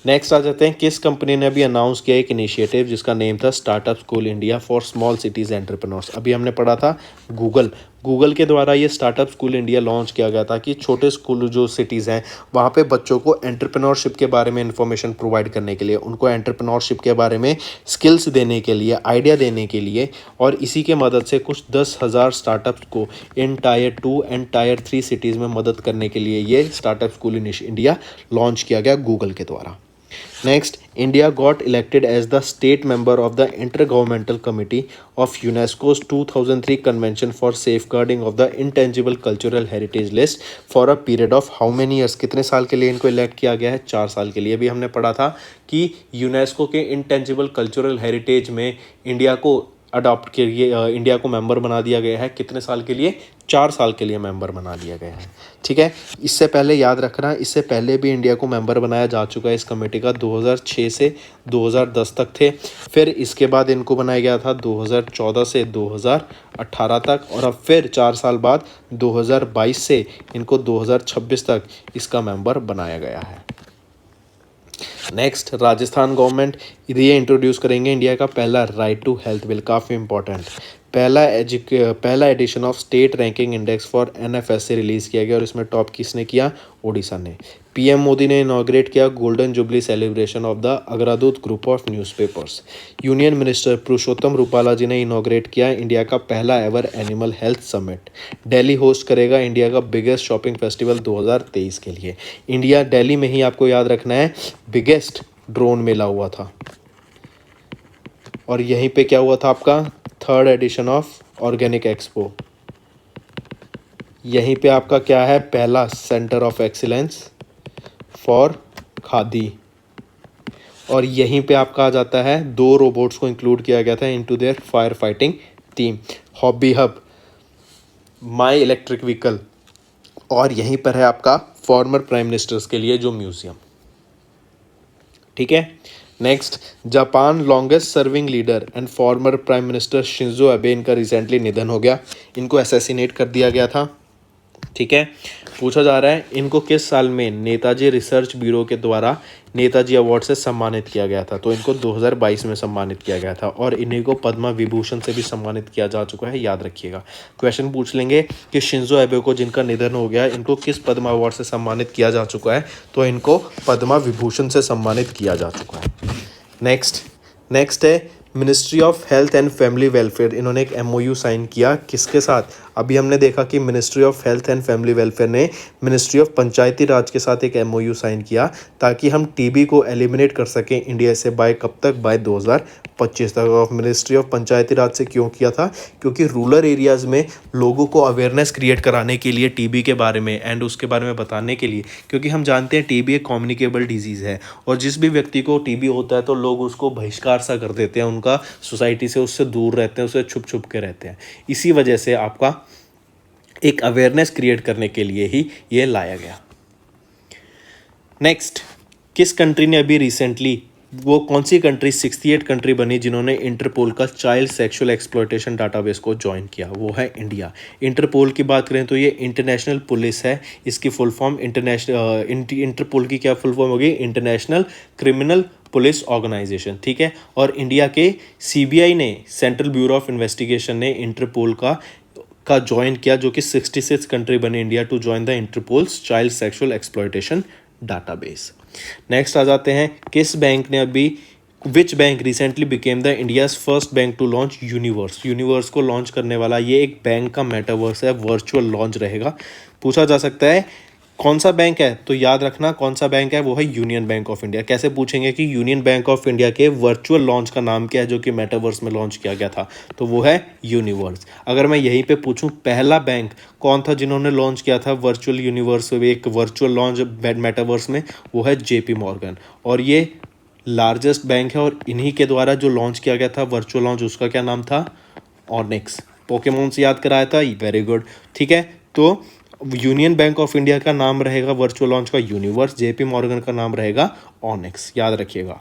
Next आ जाते हैं, किस कंपनी ने अभी अनाउंस किया एक इनिशिएटिव जिसका नेम था startup school India for small cities entrepreneurs. अभी हमने पढ़ा था गूगल के द्वारा ये स्टार्टअप स्कूल इंडिया लॉन्च किया गया था कि छोटे स्कूल जो सिटीज़ हैं वहाँ पे बच्चों को एंटरप्रेन्योरशिप के बारे में इंफॉर्मेशन प्रोवाइड करने के लिए, उनको एंटरप्रेन्योरशिप के बारे में स्किल्स देने के लिए, आइडिया देने के लिए, और इसी के मदद से कुछ 10,000 स्टार्टअप्स को इन टायर 2 एंड टायर 3 सिटीज़ में मदद करने के लिए ये स्टार्टअप स्कूल इंडिया लॉन्च किया गया गूगल के द्वारा। Next, India got elected as the state member of the Intergovernmental Committee of UNESCO's 2003 Convention for Safeguarding of the Intangible Cultural Heritage List for a period of how many years? कितने साल के लिए इनको elect किया गया है? 4 साल के लिए। भी हमने पढ़ा था कि यूनेस्को के इंटेंजिबल कल्चरल हेरिटेज में इंडिया को अडॉप्ट के लिए इंडिया को मेंबर बना दिया गया है। कितने साल के लिए? 4 साल के लिए मेंबर बना दिया गया है। ठीक है, इससे पहले याद रखना, इससे पहले भी इंडिया को मेंबर बनाया जा चुका है इस कमेटी का। 2006 से 2010 तक थे। फिर इसके बाद इनको बनाया गया था 2014 से 2018 तक, और अब फिर 4 साल बाद 2022 से इनको 2026 तक इसका मेंबर बनाया गया है। नेक्स्ट, राजस्थान गवर्नमेंट ये इंट्रोड्यूस करेंगे इंडिया का पहला राइट टू हेल्थ बिल। काफ़ी इंपॉर्टेंट, पहला edition of state ranking index for NFS से रिलीज़ किया गया, और इसमें टॉप किसने किया? ओडिशा ने। PM मोदी ने इनॉग्रेट किया golden jubilee celebration of the Agradoot group of newspapers. Union minister Purushottam Rupala ji ने इनॉग्रेट किया इंडिया का पहला ever animal health summit. Delhi host करेगा इंडिया का बिगेस्ट शॉपिंग फेस्टिवल 2023 के लिए। इंडिया दिल्ली में ही, आपको याद रखना है, बिगेस्ट ड्रोन मेला हुआ था। और यहीं पे क्या हुआ था आपका? 3rd edition of organic expo. यहीं पे आपका क्या है? पहला centre of excellence for khadi. और यहीं पे आपका आ जाता है 2 रोबोट्स को इंक्लूड किया गया था into their fire fighting team, hobby hub, my electric vehicle, और यहीं पर है आपका फॉर्मर प्राइम मिनिस्टर्स के लिए जो म्यूजियम। ठीक है, next, Japan longest serving leader and former prime minister Shinzo एबे, इनका रिसेंटली निधन हो गया। इनको असैसिनेट कर दिया गया था। ठीक है, पूछा जा रहा है इनको किस साल में नेताजी रिसर्च ब्यूरो के द्वारा नेताजी अवार्ड से सम्मानित किया गया था? तो इनको 2022 में सम्मानित किया गया था, और इन्हीं को पद्मा विभूषण से भी सम्मानित किया जा चुका है, याद रखिएगा। क्वेश्चन पूछ लेंगे कि शिंजो एबे को, जिनका निधन हो गया, इनको किस पद्मा अवार्ड से सम्मानित किया जा चुका है? तो इनको पद्मा विभूषण से सम्मानित किया जा चुका है। नेक्स्ट है ministry of health and family welfare. इन्होंने एक MOU साइन किया किसके साथ? अभी हमने देखा कि ministry of health and family welfare ने मिनिस्ट्री ऑफ पंचायती राज के साथ एक MOU साइन किया ताकि हम TB को एलिमिनेट कर सकें इंडिया से। बाय कब तक? बाय 2025 तक। ऑफ मिनिस्ट्री ऑफ पंचायती राज से क्यों किया था? क्योंकि रूरल एरियाज़ में लोगों को अवेयरनेस क्रिएट कराने के लिए TB के बारे में एंड उसके बारे में बताने के लिए, क्योंकि हम जानते हैं TB एक कम्युनिकेबल डिजीज़ है, और जिस भी व्यक्ति को TB होता है तो लोग उसको बहिष्कार सा कर देते हैं, उनका सोसाइटी से उससे दूर रहते हैं, उससे छुप छुप के रहते हैं। इसी वजह से आपका एक अवेयरनेस क्रिएट करने के लिए ही ये लाया गया। नेक्स्ट, किस कंट्री ने अभी रिसेंटली, वो कौन सी कंट्री 68 कंट्री बनी जिन्होंने इंटरपोल का चाइल्ड सेक्सुअल एक्सप्लॉयटेशन डाटाबेस को ज्वाइन किया? वो है इंडिया। इंटरपोल की बात करें तो ये इंटरनेशनल पुलिस है, इसकी फुल फॉर्म इंटरपोल की क्या फुल फॉर्म होगी? इंटरनेशनल क्रिमिनल पुलिस ऑर्गेनाइजेशन, ठीक है। और इंडिया के सीबीआई ने, सेंट्रल ब्यूरो ऑफ इन्वेस्टिगेशन ने इंटरपोल का ज्वाइन किया, जो कि 66 कंट्री बने India to join the Interpol's child sexual exploitation database. Next आ जाते हैं, किस बैंक ने अभी, which bank recently became the India's first bank to launch universe? Universe को लॉन्च करने वाला ये एक बैंक का मेटावर्स है, वर्चुअल लॉन्च रहेगा। पूछा जा सकता है कौन सा बैंक है, तो याद रखना कौन सा बैंक है, वो है यूनियन बैंक ऑफ इंडिया। कैसे पूछेंगे कि यूनियन बैंक ऑफ इंडिया के वर्चुअल लॉन्च का नाम क्या है जो कि मेटावर्स में लॉन्च किया गया था, तो वो है यूनिवर्स। अगर मैं यहीं पे पूछूं पहला बैंक कौन था जिन्होंने लॉन्च किया था वर्चुअल यूनिवर्स, एक वर्चुअल लॉन्च मेटावर्स में, वो है जेपी मॉर्गन। और ये लार्जेस्ट बैंक है और इन्हीं के द्वारा जो लॉन्च किया गया था वर्चुअल लॉन्च, उसका क्या नाम था? ऑनिक्स। पोकेमोन से याद कराया था, वेरी गुड, ठीक है। तो यूनियन बैंक ऑफ इंडिया का नाम रहेगा वर्चुअल लॉन्च का यूनिवर्स, जेपी मॉर्गन का नाम रहेगा ऑनिक्स, याद रखिएगा।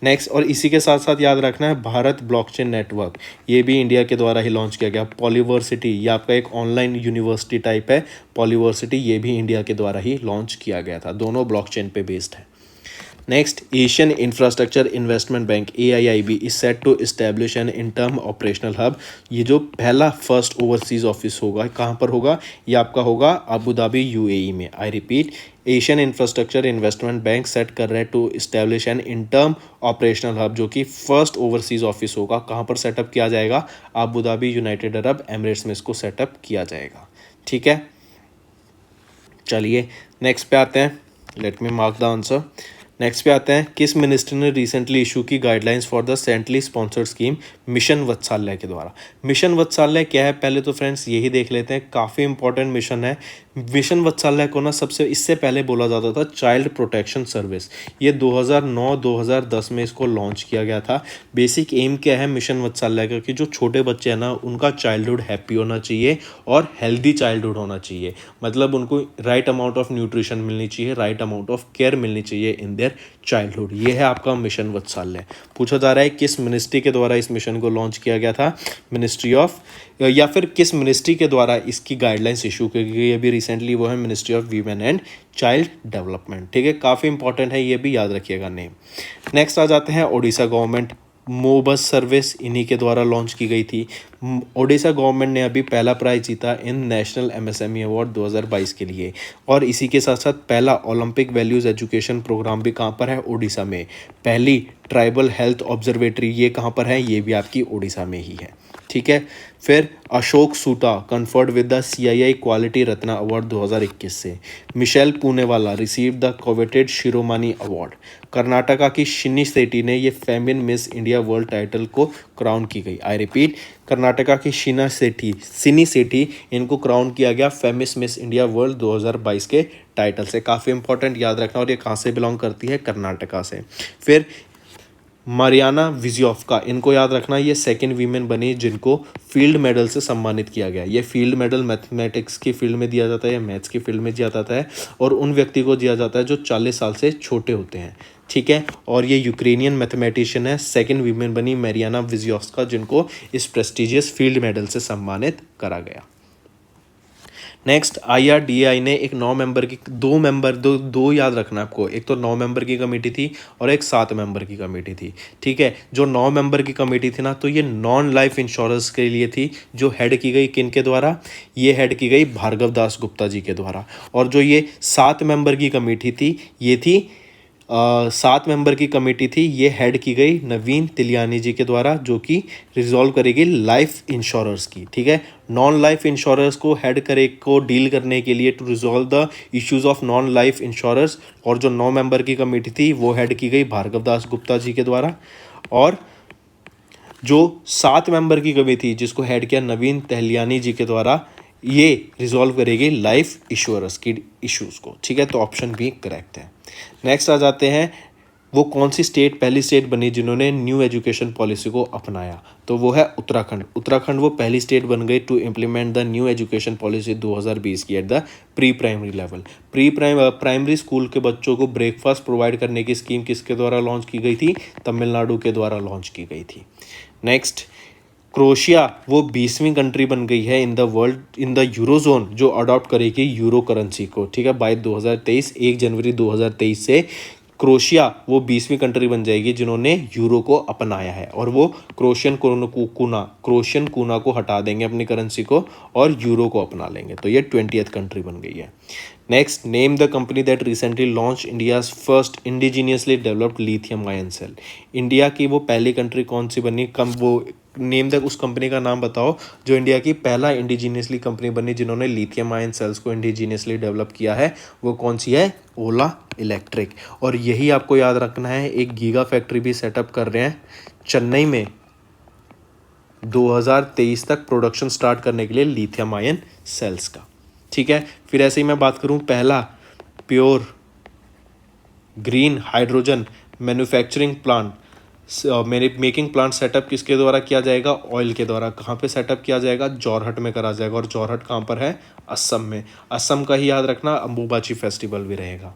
नेक्स्ट, और इसी के साथ साथ याद रखना है भारत ब्लॉकचेन नेटवर्क, ये भी इंडिया के द्वारा ही लॉन्च किया गया। पॉलीवर्सिटी, ये आपका एक ऑनलाइन यूनिवर्सिटी टाइप है, पॉलीवर्सिटी, ये भी इंडिया के द्वारा ही लॉन्च किया गया था, दोनों ब्लॉकचेन पे बेस्ड है। Next, Asian infrastructure investment bank AIIB is set to establish an interim operational hub. ये जो पहला फर्स्ट ओवरसीज ऑफिस होगा, कहाँ पर होगा? ये आपका होगा अबू धाबी UAE में। I repeat, Asian infrastructure investment bank set कर रहे हैं to establish an interim operational hub, जो कि फर्स्ट ओवरसीज ऑफिस होगा। कहाँ पर सेटअप किया जाएगा? Abu Dhabi United Arab Emirates में इसको सेटअप किया जाएगा, ठीक है। चलिए नेक्स्ट पे आते हैं, let me mark the answer. Next पे आते हैं, किस मिनिस्टर ने रिसेंटली इशू की guidelines for the centrally sponsored scheme mission Vatsalya के द्वारा? मिशन वत्सल्य क्या है पहले तो फ्रेंड्स यही देख लेते हैं, काफ़ी इंपॉर्टेंट मिशन है। मिशन वत्सल्य को ना सबसे इससे पहले बोला जाता था चाइल्ड प्रोटेक्शन सर्विस। ये 2009-2010 में इसको लॉन्च किया गया था। बेसिक एम क्या है मिशन वत्सल्य का, कि जो छोटे बच्चे हैं ना उनका चाइल्डहुड हैप्पी होना चाहिए और हेल्दी चाइल्डहुड होना चाहिए। मतलब उनको राइट अमाउंट ऑफ न्यूट्रिशन मिलनी चाहिए, राइट अमाउंट ऑफ केयर मिलनी चाहिए इन देयर चाइल्डहुड। ये है आपका मिशन वत्सल्य। पूछा जा रहा है किस मिनिस्ट्री के द्वारा इस मिशन को लॉन्च किया गया था? मिनिस्ट्री ऑफ, या फिर किस मिनिस्ट्री के द्वारा इसकी गाइडलाइंस इशू की गई अभी रिसेंटली? वो है ministry of women and child development, ठीक है। काफ़ी इंपॉर्टेंट है, ये भी याद रखिएगा नेम। नेक्स्ट आ जाते हैं ओडिशा गवर्नमेंट, मोबस सर्विस इन्हीं के द्वारा लॉन्च की गई थी। ओडिशा गवर्नमेंट ने अभी पहला प्राइज जीता इन नेशनल MSME अवार्ड 2022 के लिए। और इसी के साथ साथ पहला ओलंपिक वैल्यूज़ एजुकेशन प्रोग्राम भी कहाँ पर है? ओडिशा में। पहली ट्राइबल हेल्थ ऑब्जर्वेटरी ये कहाँ पर है? ये भी आपकी ओडिशा में ही है, ठीक है। फिर Ashok Soota conferred with the CII quality Ratna award 2021 से। Michel Poonawalla receive the coveted Shiromani award. Karnataka की शिनी सेठी ने ये Femina miss India world title को क्राउन की गई। आई रिपीट, कर्नाटका की सिनी सेठी इनको क्राउन किया गया फेमिस मिस इंडिया वर्ल्ड 2022 के टाइटल से। काफ़ी इंपॉर्टेंट, याद रखना। और ये कहाँ से बिलोंग करती है? कर्नाटका से। फिर मारियाना विजियोफ्का, इनको याद रखना, ये सेकंड वीमेन बनी जिनको फील्ड मेडल से सम्मानित किया गया। ये फील्ड मेडल मैथमेटिक्स की फील्ड में दिया जाता है या मैथ्स की फील्ड में दिया जाता है, और उन व्यक्ति को दिया जाता है जो 40 साल से छोटे होते हैं, ठीक है। और ये यूक्रेनियन मैथमेटिशियन है, सेकंड वीमेन बनी मारियाना विजियोफ्का, जिनको इस प्रेस्टिजियस फील्ड मेडल से सम्मानित करा गया। नेक्स्ट, IRDAI ने एक 9 मेंबर की दो याद रखना आपको, एक तो 9 मेंबर की कमेटी थी और एक 7 मेंबर की कमेटी थी, ठीक है। जो 9 मेंबर की कमेटी थी ना, तो ये नॉन लाइफ इंश्योरेंस के लिए थी, जो हेड की गई किन के द्वारा? ये हेड की गई भार्गव दास गुप्ता जी के द्वारा। और जो ये 7 मेंबर की कमेटी थी, ये थी 7 मेंबर की कमेटी थी, ये हेड की गई नवीन तिलियानी जी के द्वारा, जो कि रिजॉल्व करेगी लाइफ इंश्योरर्स की, ठीक है। नॉन लाइफ इंश्योरर्स को डील करने के लिए, to resolve the issues of non life insurers. और जो 9 मेंबर की कमेटी थी वो हेड की गई भार्गव दास गुप्ता जी के द्वारा। और जो 7 मेंबर की कमेटी थी जिसको हेड किया नवीन तिलियानी जी के द्वारा, ये रिजॉल्व करेगी लाइफ इंश्योरेंस की इश्यूज़ को, ठीक है। तो ऑप्शन बी करेक्ट है। नेक्स्ट आ जाते हैं, वो कौन सी स्टेट पहली स्टेट बनी जिन्होंने न्यू एजुकेशन पॉलिसी को अपनाया? तो वो है उत्तराखंड। उत्तराखंड वो पहली स्टेट बन गई to implement the new education policy 2020 की at the pre primary level. Primary school के बच्चों को ब्रेकफास्ट प्रोवाइड करने की स्कीम किसके द्वारा लॉन्च की गई थी? तमिलनाडु के द्वारा लॉन्च की गई थी। नेक्स्ट, क्रोशिया वो 20वीं कंट्री बन गई है in the world in the eurozone जो अडॉप्ट करेगी यूरो करेंसी को, ठीक है, बाय 2023 1 जनवरी 2023 से क्रोशिया वो 20वीं कंट्री बन जाएगी जिन्होंने यूरो को अपनाया है, और वो क्रोशियन कूना को हटा देंगे अपनी करेंसी को और यूरो को अपना लेंगे, तो ये 20th कंट्री बन गई है। Next, name the company that recently launch India's first indigenously developed lithium ion cell. India की वो पहली कंट्री कौन सी बनी? वो नेम द उस कंपनी का नाम बताओ जो इंडिया की पहला इंडिजीनियसली कंपनी बनी जिन्होंने लिथियम आयन सेल्स को इंडिजीनियसली डेवलप किया है। वो कौन सी है? ओला इलेक्ट्रिक। और यही आपको याद रखना है, एक गीगा फैक्ट्री भी सेटअप कर रहे हैं चेन्नई में 2023 तक प्रोडक्शन स्टार्ट करने के लिए लिथियम आयन सेल्स का, ठीक है। फिर ऐसे ही मैं बात करूं, पहला pure green hydrogen manufacturing plant making plant setup किसके द्वारा किया जाएगा? ऑयल के द्वारा। कहाँ पे सेटअप किया जाएगा? जोरहट में करा जाएगा, और जोरहट कहाँ पर है? असम में। असम का ही याद रखना, अंबुबाची फेस्टिवल भी रहेगा।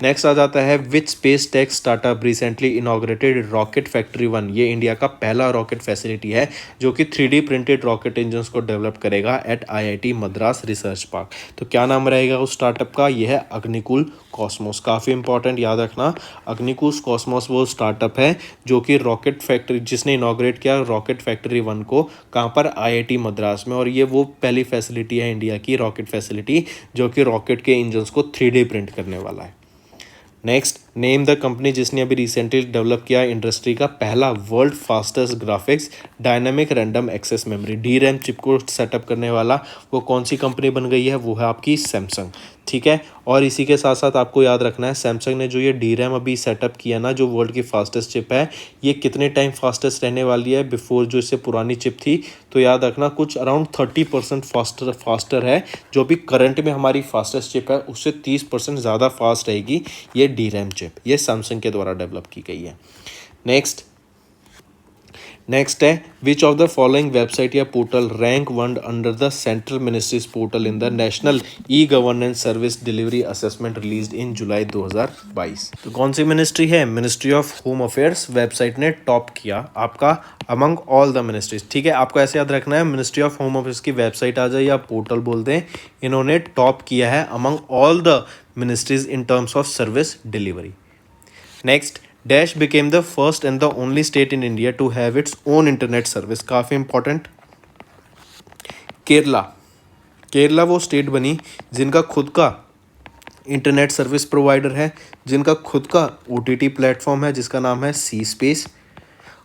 नेक्स्ट आ जाता है, which space tech startup recently inaugurated rocket factory 1। ये इंडिया का पहला रॉकेट फैसिलिटी है जो कि 3D प्रिंटेड रॉकेट इंजन्स को डेवलप करेगा at IIT Madras research park. तो क्या नाम रहेगा उस स्टार्टअप का? ये है अग्निकुल कॉस्मोस। काफ़ी इंपॉर्टेंट, याद रखना, अग्निकुल कॉस्मोस वो स्टार्टअप है जो कि रॉकेट फैक्ट्री जिसने इनॉग्रेट किया रॉकेट फैक्ट्री 1 को, कहाँ पर? IIT मद्रास में। और ये वो पहली फैसिलिटी है इंडिया की रॉकेट फैसिलिटी जो कि रॉकेट के इंजन्स को 3D प्रिंट करने वाला है। नेक्स्ट, नेम द कंपनी जिसने अभी रिसेंटली डेवलप किया इंडस्ट्री का पहला world fastest graphics dynamic random access memory DRAM chip को सेटअप करने वाला वो कौन सी कंपनी बन गई है? वो है आपकी सैमसंग, ठीक है। और इसी के साथ साथ आपको याद रखना है, सैमसंग ने जो ये DRAM अभी सेटअप किया ना, जो वर्ल्ड की फास्टेस्ट चिप है, ये कितने टाइम फास्टेस्ट रहने वाली है बिफोर जो इससे पुरानी चिप थी? तो याद रखना, कुछ अराउंड 30% फास्टर है। जो भी करंट में हमारी फास्टेस्ट चिप है उससे 30% ज़्यादा फास्ट रहेगी ये DRAM चिप। ये सैमसंग के द्वारा डेवलप की गई है। नेक्स्ट है, which of the following website या portal rank 1 under the central ministries portal in the national e-governance service delivery assessment released in July 2022। तो कौन सी मिनिस्ट्री है? Ministry of home affairs website ने टॉप किया आपका अमंग ऑल द मिनिस्ट्रीज, ठीक है। आपको ऐसे याद रखना है, मिनिस्ट्री ऑफ होम अफेयर्स की वेबसाइट आ जाए या पोर्टल बोल दें, इन्होंने टॉप किया है among all the ministries in terms of service delivery. Next, dash became the first and the only state in India to have its own internet service। काफ़ी important, Kerala वो स्टेट बनी जिनका खुद का इंटरनेट सर्विस प्रोवाइडर है, जिनका खुद का OTT प्लेटफॉर्म है जिसका नाम है सी स्पेस,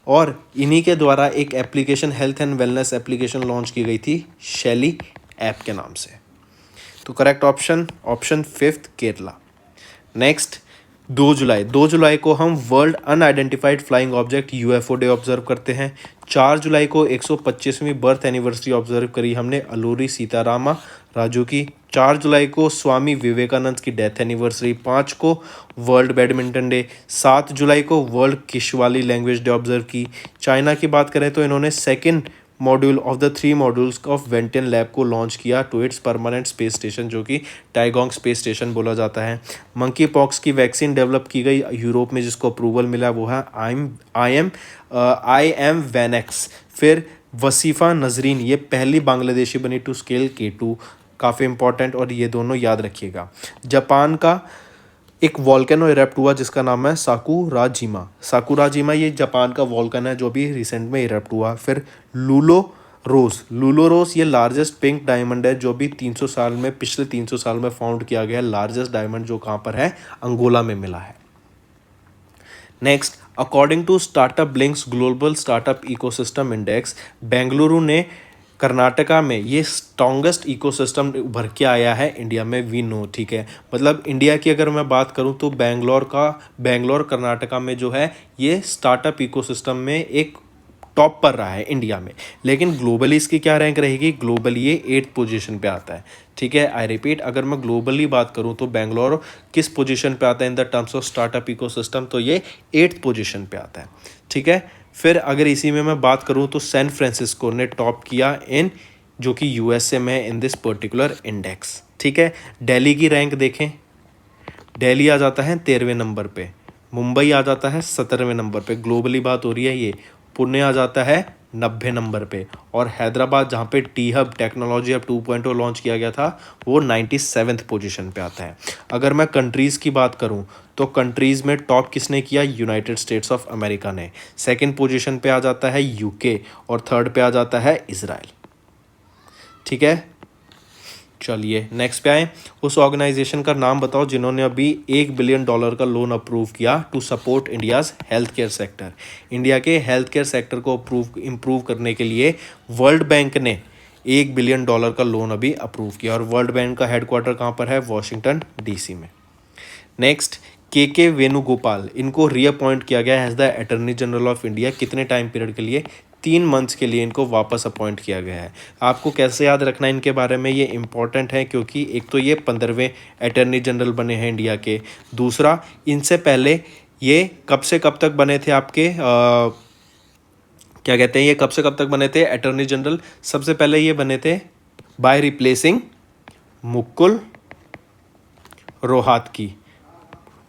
और इन्हीं के द्वारा एक application health and wellness application launch की गई थी शैली ऐप के नाम से। तो करेक्ट ऑप्शन 5 केरला। नेक्स्ट, 2 जुलाई को हम world unidentified flying object UFO day observe करते हैं। 4 जुलाई को 125वीं बर्थ एनिवर्सरी ऑब्जर्व करी हमने अलूरी सीतारामा राजू की। 4 जुलाई को स्वामी विवेकानंद की डेथ एनिवर्सरी। 5 को वर्ल्ड बैडमिंटन डे। 7 जुलाई को world Kiswahili language day observe की। चाइना की बात करें तो इन्होंने second module of the 3 modules of Wentian lab को लॉन्च किया to its permanent space station जो कि टाइगोंग स्पेस स्टेशन बोला जाता है। मंकी पॉक्स की वैक्सीन डेवलप की गई यूरोप में जिसको अप्रूवल मिला वो है आई एम वैनेक्स। फिर वसीफ़ा नजरीन ये पहली बांग्लादेशी बनी टू स्केल K2, काफ़ी इंपॉर्टेंट, और ये दोनों याद रखिएगा। जापान का एक वॉल्केनो इरप्ट हुआ जिसका नाम है साकुराजिमा ये जापान का वॉल्कन है जो भी रिसेंट में इरप्ट हुआ। फिर लूलो रोस ये लार्जेस्ट पिंक डायमंड है जो भी पिछले 300 साल में फाउंड किया गया लार्जेस्ट डायमंड, जो कहाँ पर है? अंगोला में मिला है। Next, according to startup blinks global startup ecosystem index, Bengaluru ने कर्नाटका में ये स्ट्रॉन्गेस्ट इकोसिस्टम उभर के आया है इंडिया में, वी नो, ठीक है। मतलब इंडिया की अगर मैं बात करूं तो बेंगलोर कर्नाटका में जो है ये स्टार्टअप इकोसिस्टम में एक टॉप पर रहा है इंडिया में, लेकिन ग्लोबली इसकी क्या रैंक रहेगी, ग्लोबली ये 8th पोजीशन पे आता है। ठीक है, आई रिपीट, अगर मैं ग्लोबली बात करूं तो बेंगलोर किस पोजीशन पे आता है in the terms of startup ecosystem, तो ये 8th पोजीशन पे आता है। ठीक है, फिर अगर इसी में मैं बात करूं तो सैन फ्रांसिस्को ने टॉप किया इन, जो कि यूएसए में है, इन दिस पर्टिकुलर इंडेक्स। ठीक है, दिल्ली की रैंक देखें, दिल्ली आ जाता है 13वें नंबर पे, मुंबई आ जाता है 17वें नंबर पे, ग्लोबली बात हो रही है ये, पुणे आ जाता है 90 नंबर पे, और हैदराबाद जहाँ पे T hub technology hub 2.0 launch किया गया था वो 97th पोजीशन पे आता है। अगर मैं कंट्रीज़ की बात करूँ तो कंट्रीज़ में टॉप किसने किया, यूनाइटेड स्टेट्स ऑफ अमेरिका ने, सेकंड पोजीशन पे आ जाता है यूके, और थर्ड पे आ जाता है इजराइल। ठीक है, चलिए नेक्स्ट पे आए, उस ऑर्गेनाइजेशन का नाम बताओ जिन्होंने अभी $1 बिलियन का लोन अप्रूव किया to support India's health care sector. India के हेल्थ केयर सेक्टर को इम्प्रूव करने के लिए वर्ल्ड बैंक ने $1 बिलियन का लोन अभी अप्रूव किया, और वर्ल्ड बैंक का हेडक्वार्टर कहाँ पर है, वॉशिंगटन DC में। नेक्स्ट, के वेणुगोपाल, इनको रीअपॉइंट किया गया as the attorney general of India, कितने टाइम पीरियड के लिए, 3 मंथ्स के लिए इनको वापस अपॉइंट किया गया है। आपको कैसे याद रखना है इनके बारे में, ये इंपॉर्टेंट है क्योंकि एक तो ये 15वें अटॉर्नी जनरल बने हैं इंडिया के, दूसरा इनसे पहले ये कब से कब तक बने थे आपके क्या कहते हैं, ये कब से कब तक बने थे अटॉर्नी जनरल, सबसे पहले ये बने थे बाय रिप्लेसिंग मुकुल रोहतगी,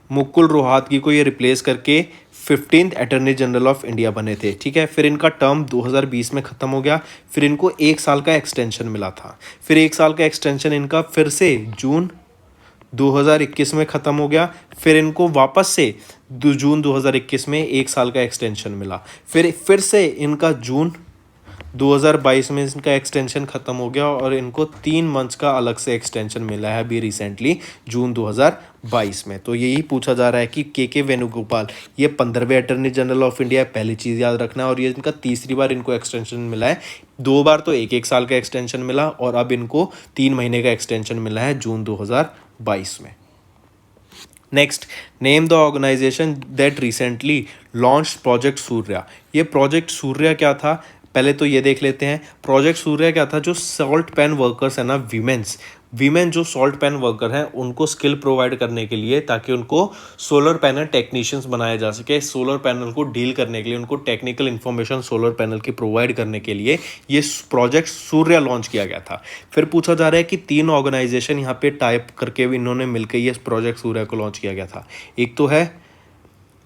मुकुल रोहतगी को ये रिप्लेस करके 15th attorney general of India बने थे। ठीक है, फिर इनका टर्म 2020 में ख़त्म हो गया, फिर इनको 1 साल का एक्सटेंशन मिला था, फिर 1 साल का एक्सटेंशन इनका फिर से जून 2021 में ख़त्म हो गया, फिर इनको वापस से जून 2021 में 1 साल का एक्सटेंशन मिला, फिर से इनका जून 2022 में इनका एक्सटेंशन ख़त्म हो गया, और इनको 3 मंथ्स का अलग से एक्सटेंशन मिला है अभी रिसेंटली जून 2022 में। तो यही पूछा जा रहा है कि के वेणुगोपाल ये 15वें अटॉर्नी जनरल ऑफ इंडिया, पहली चीज़ याद रखना है, और ये इनका तीसरी बार इनको एक्सटेंशन मिला है, 2 बार तो 1-1 साल का एक्सटेंशन मिला, और अब इनको 3 महीने का एक्सटेंशन मिला है जून 2022 में। Next, name the organization that recently launch project Surya. ये प्रोजेक्ट सूर्या क्या था, पहले तो ये देख लेते हैं। प्रोजेक्ट सूर्या क्या था, जो सॉल्ट पैन वर्कर्स है ना, वीमेन जो सॉल्ट पैन वर्कर हैं उनको स्किल प्रोवाइड करने के लिए, ताकि उनको सोलर पैनल टेक्नीशियंस बनाया जा सके, सोलर पैनल को डील करने के लिए, उनको टेक्निकल इन्फॉर्मेशन सोलर पैनल की प्रोवाइड करने के लिए ये प्रोजेक्ट सूर्या लॉन्च किया गया था। फिर पूछा जा रहा है कि 3 ऑर्गेनाइजेशन यहाँ पे टाइप करके भी इन्होंने मिलकर ये प्रोजेक्ट सूर्या को लॉन्च किया गया था। एक तो है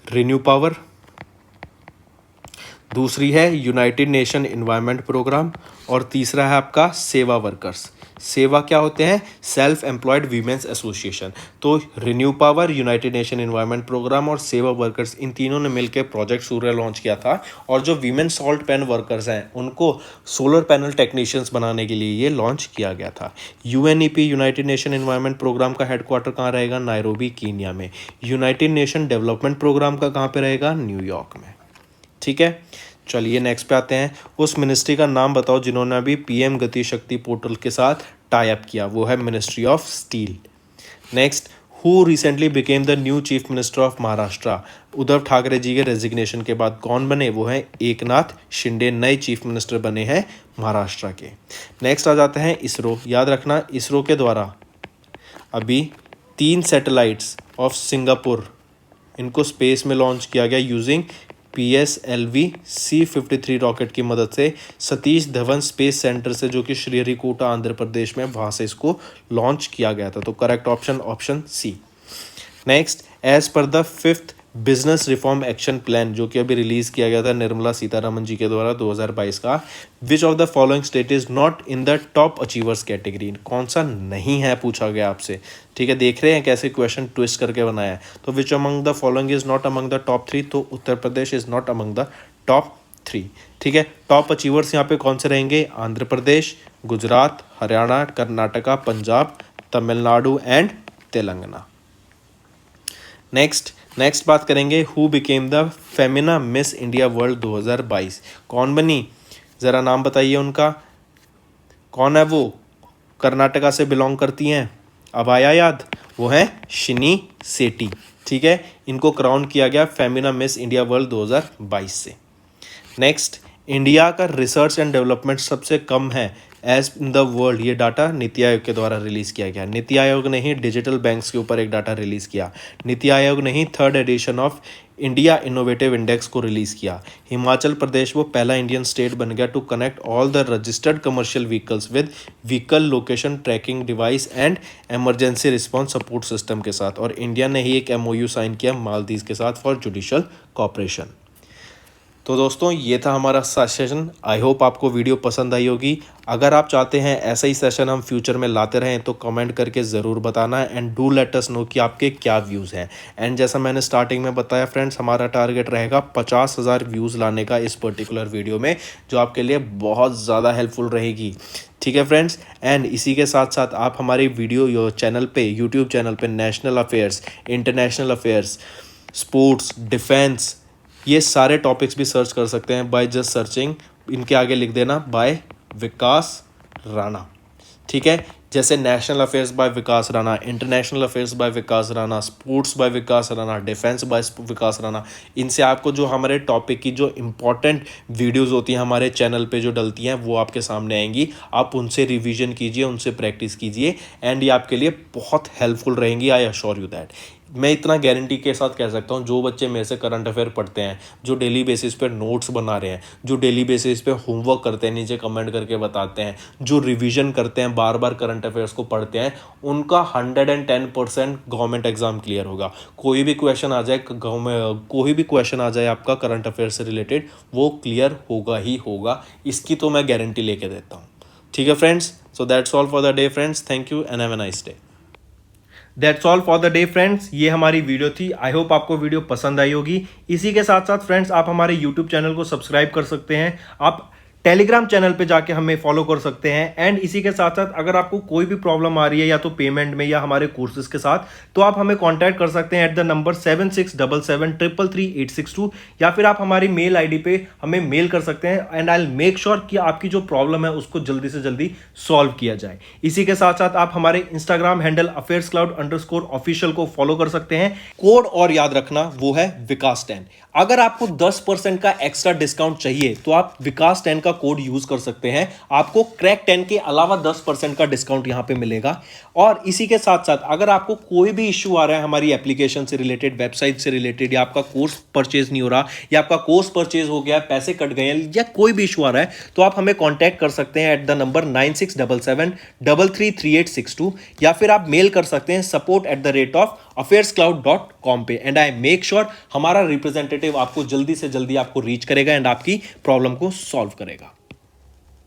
रिन्यू पावर, दूसरी है यूनाइटेड नेशन एनवायरनमेंट प्रोग्राम, और तीसरा है आपका सेवा वर्कर्स। सेवा क्या होते हैं, सेल्फ एम्प्लॉयड वीमेंस एसोसिएशन। तो renew power, united nation environment programme और सेवा वर्कर्स, इन तीनों ने मिलकर प्रोजेक्ट सूर्या लॉन्च किया था, और जो वीमेन सॉल्ट पैन वर्कर्स हैं उनको सोलर पैनल टेक्नीशियंस बनाने के लिए ये लॉन्च किया गया था। UNEP, united nation environment programme का हेडक्वार्टर कहाँ रहेगा, नायरोबी कीनिया में। यूनाइटेड नेशन डेवलपमेंट प्रोग्राम का कहाँ पर रहेगा, न्यूयॉर्क में। ठीक है, चलिए नेक्स्ट पे आते हैं। उस मिनिस्ट्री का नाम बताओ जिन्होंने अभी पीएम गति शक्ति पोर्टल के साथ टाई अप किया, वो है ministry of steel. Next, who recently became the new chief minister of Maharashtra. Uddhav Thackeray ji के रेजिग्नेशन के बाद कौन बने, वो है एकनाथ शिंदे, नए चीफ मिनिस्टर बने हैं महाराष्ट्र के। नेक्स्ट आ जाते हैं इसरो। याद रखना, इसरो के द्वारा अभी 3 सैटेलाइट्स ऑफ सिंगापुर, इनको स्पेस में लॉन्च किया गया यूजिंग PSLV C-53 रॉकेट की मदद से, सतीश धवन स्पेस सेंटर से, जो कि श्रीहरिकोटा आंध्र प्रदेश में, वहाँ से इसको लॉन्च किया गया था। तो correct option C। Next, as per the 5th business reform action plan, जो कि अभी रिलीज किया गया था निर्मला सीतारमन जी के द्वारा 2022 का, विच of the following state is not in the top achievers category. कौन सा नहीं है पूछा गया आपसे। ठीक है, देख रहे हैं कैसे क्वेश्चन ट्विस्ट करके बनाया है। तो which among the following is not among the top 3, तो Uttar Pradesh is not among the top 3। ठीक है, टॉप अचीवर्स यहाँ पे कौन से रहेंगे, आंध्र प्रदेश, गुजरात, हरियाणा, कर्नाटका, पंजाब, तमिलनाडु एंड तेलंगाना। नेक्स्ट बात करेंगे, who became the Femina miss India world 2022। कौन बनी, ज़रा नाम बताइए उनका, कौन है वो, कर्नाटका से बिलोंग करती हैं, अब आया याद, वो है शिनी सेठी। ठीक है, इनको क्राउन किया गया फेमिना मिस इंडिया वर्ल्ड 2022 से। नेक्स्ट, इंडिया का रिसर्च एंड डेवलपमेंट सबसे कम है एज इन द वर्ल्ड। ये डाटा नीति आयोग के द्वारा रिलीज़ किया गया। नीति आयोग ने ही डिजिटल बैंक्स के ऊपर एक डाटा रिलीज़ किया। नीति आयोग ने ही 3rd edition of India innovative index को रिलीज़ किया। हिमाचल प्रदेश वो पहला इंडियन स्टेट बन गया to connect all the registered commercial vehicles with vehicle location tracking device and emergency response support system के साथ। और इंडिया ने ही एक MOU साइन किया मालदीव के साथ फॉर जुडिशियल कॉपरेशन। तो दोस्तों ये था हमारा सेशन। आई होप आपको वीडियो पसंद आई होगी। अगर आप चाहते हैं ऐसा ही सेशन हम फ्यूचर में लाते रहें तो कमेंट करके ज़रूर बताना and do let us know कि आपके क्या व्यूज़ हैं। एंड जैसा मैंने स्टार्टिंग में बताया फ्रेंड्स, हमारा टारगेट रहेगा 50,000 व्यूज़ लाने का इस पर्टिकुलर वीडियो में, जो आपके लिए बहुत ज़्यादा हेल्पफुल रहेगी। ठीक है फ्रेंड्स, एंड इसी के साथ साथ आप हमारी वीडियो चैनल पे, यूट्यूब चैनल पे national affairs, international affairs, sports, defence, ये सारे टॉपिक्स भी सर्च कर सकते हैं बाय जस्ट सर्चिंग, इनके आगे लिख देना बाय विकास राणा। ठीक है, जैसे national affairs by Vikas Rana, international affairs by Vikas Rana, sports by Vikas Rana, defence by Vikas Rana. इनसे आपको जो हमारे टॉपिक की जो इंपॉर्टेंट वीडियोस होती हैं हमारे चैनल पे जो डलती हैं वो आपके सामने आएंगी। आप उनसे रिवीजन कीजिए, उनसे प्रैक्टिस कीजिए एंड ये आपके लिए बहुत हेल्पफुल रहेंगी। I assure you that. मैं इतना गारंटी के साथ कह सकता हूँ, जो बच्चे मेरे से करंट अफेयर पढ़ते हैं, जो डेली बेसिस पे नोट्स बना रहे हैं, जो डेली बेसिस पे होमवर्क करते हैं, नीचे कमेंट करके बताते हैं, जो रिवीजन करते हैं, बार बार करंट अफेयर्स को पढ़ते हैं, उनका 110% गवर्नमेंट एग्जाम क्लियर होगा। कोई भी क्वेश्चन आ जाए कोई भी क्वेश्चन आ जाए आपका करंट अफेयर से रिलेटेड, वो क्लियर होगा ही होगा। इसकी तो मैं गारंटी लेके देता हूँ। ठीक है friends, so that's all for the day friends. Thank you and have a nice day. That's all for the day friends. ये हमारी वीडियो थी। आई होप आपको वीडियो पसंद आई होगी। इसी के साथ साथ फ्रेंड्स, आप हमारे यूट्यूब चैनल को सब्सक्राइब कर सकते हैं। आप टेलीग्राम चैनल पे जाके हमें फॉलो कर सकते हैं। एंड इसी के साथ साथ अगर आपको कोई भी प्रॉब्लम आ रही है या तो पेमेंट में या हमारे कोर्सेज के साथ, तो आप हमें कांटेक्ट कर सकते हैं एट द नंबर 7677333862, या फिर आप हमारी मेल आईडी पे हमें मेल कर सकते हैं and I will make sure कि आपकी जो प्रॉब्लम है उसको जल्दी से जल्दी सॉल्व किया जाए। इसी के साथ साथ आप हमारे इंस्टाग्राम हैंडल affairscloud_official को फॉलो कर सकते हैं। कोड और याद रखना, वो है विकास 10। अगर आपको 10% का एक्स्ट्रा डिस्काउंट चाहिए तो आप विकास 10 का कोड यूज कर सकते हैं। आपको क्रैक 10 के अलावा 10% का डिस्काउंट यहां पे मिलेगा। और इसी के साथ साथ अगर आपको कोई भी इश्यू आ रहा है हमारी एप्लीकेशन से रिलेटेड, वेबसाइट से रिलेटेड, या आपका कोर्स परचेज नहीं हो रहा, या आपका कोर्स परचेज हो गया, पैसे कट गए हैं, या कोई भी इशू आ रहा है, तो आप हमें कॉन्टैक्ट कर सकते हैं एट द नंबर 9677333862, या फिर आप मेल कर सकते हैं support@affairscloud.com पे। एंड आई मेक श्योर हमारा रिप्रेजेंटेटिव आपको जल्दी से जल्दी आपको रीच करेगा एंड आपकी प्रॉब्लम को सॉल्व करेगा।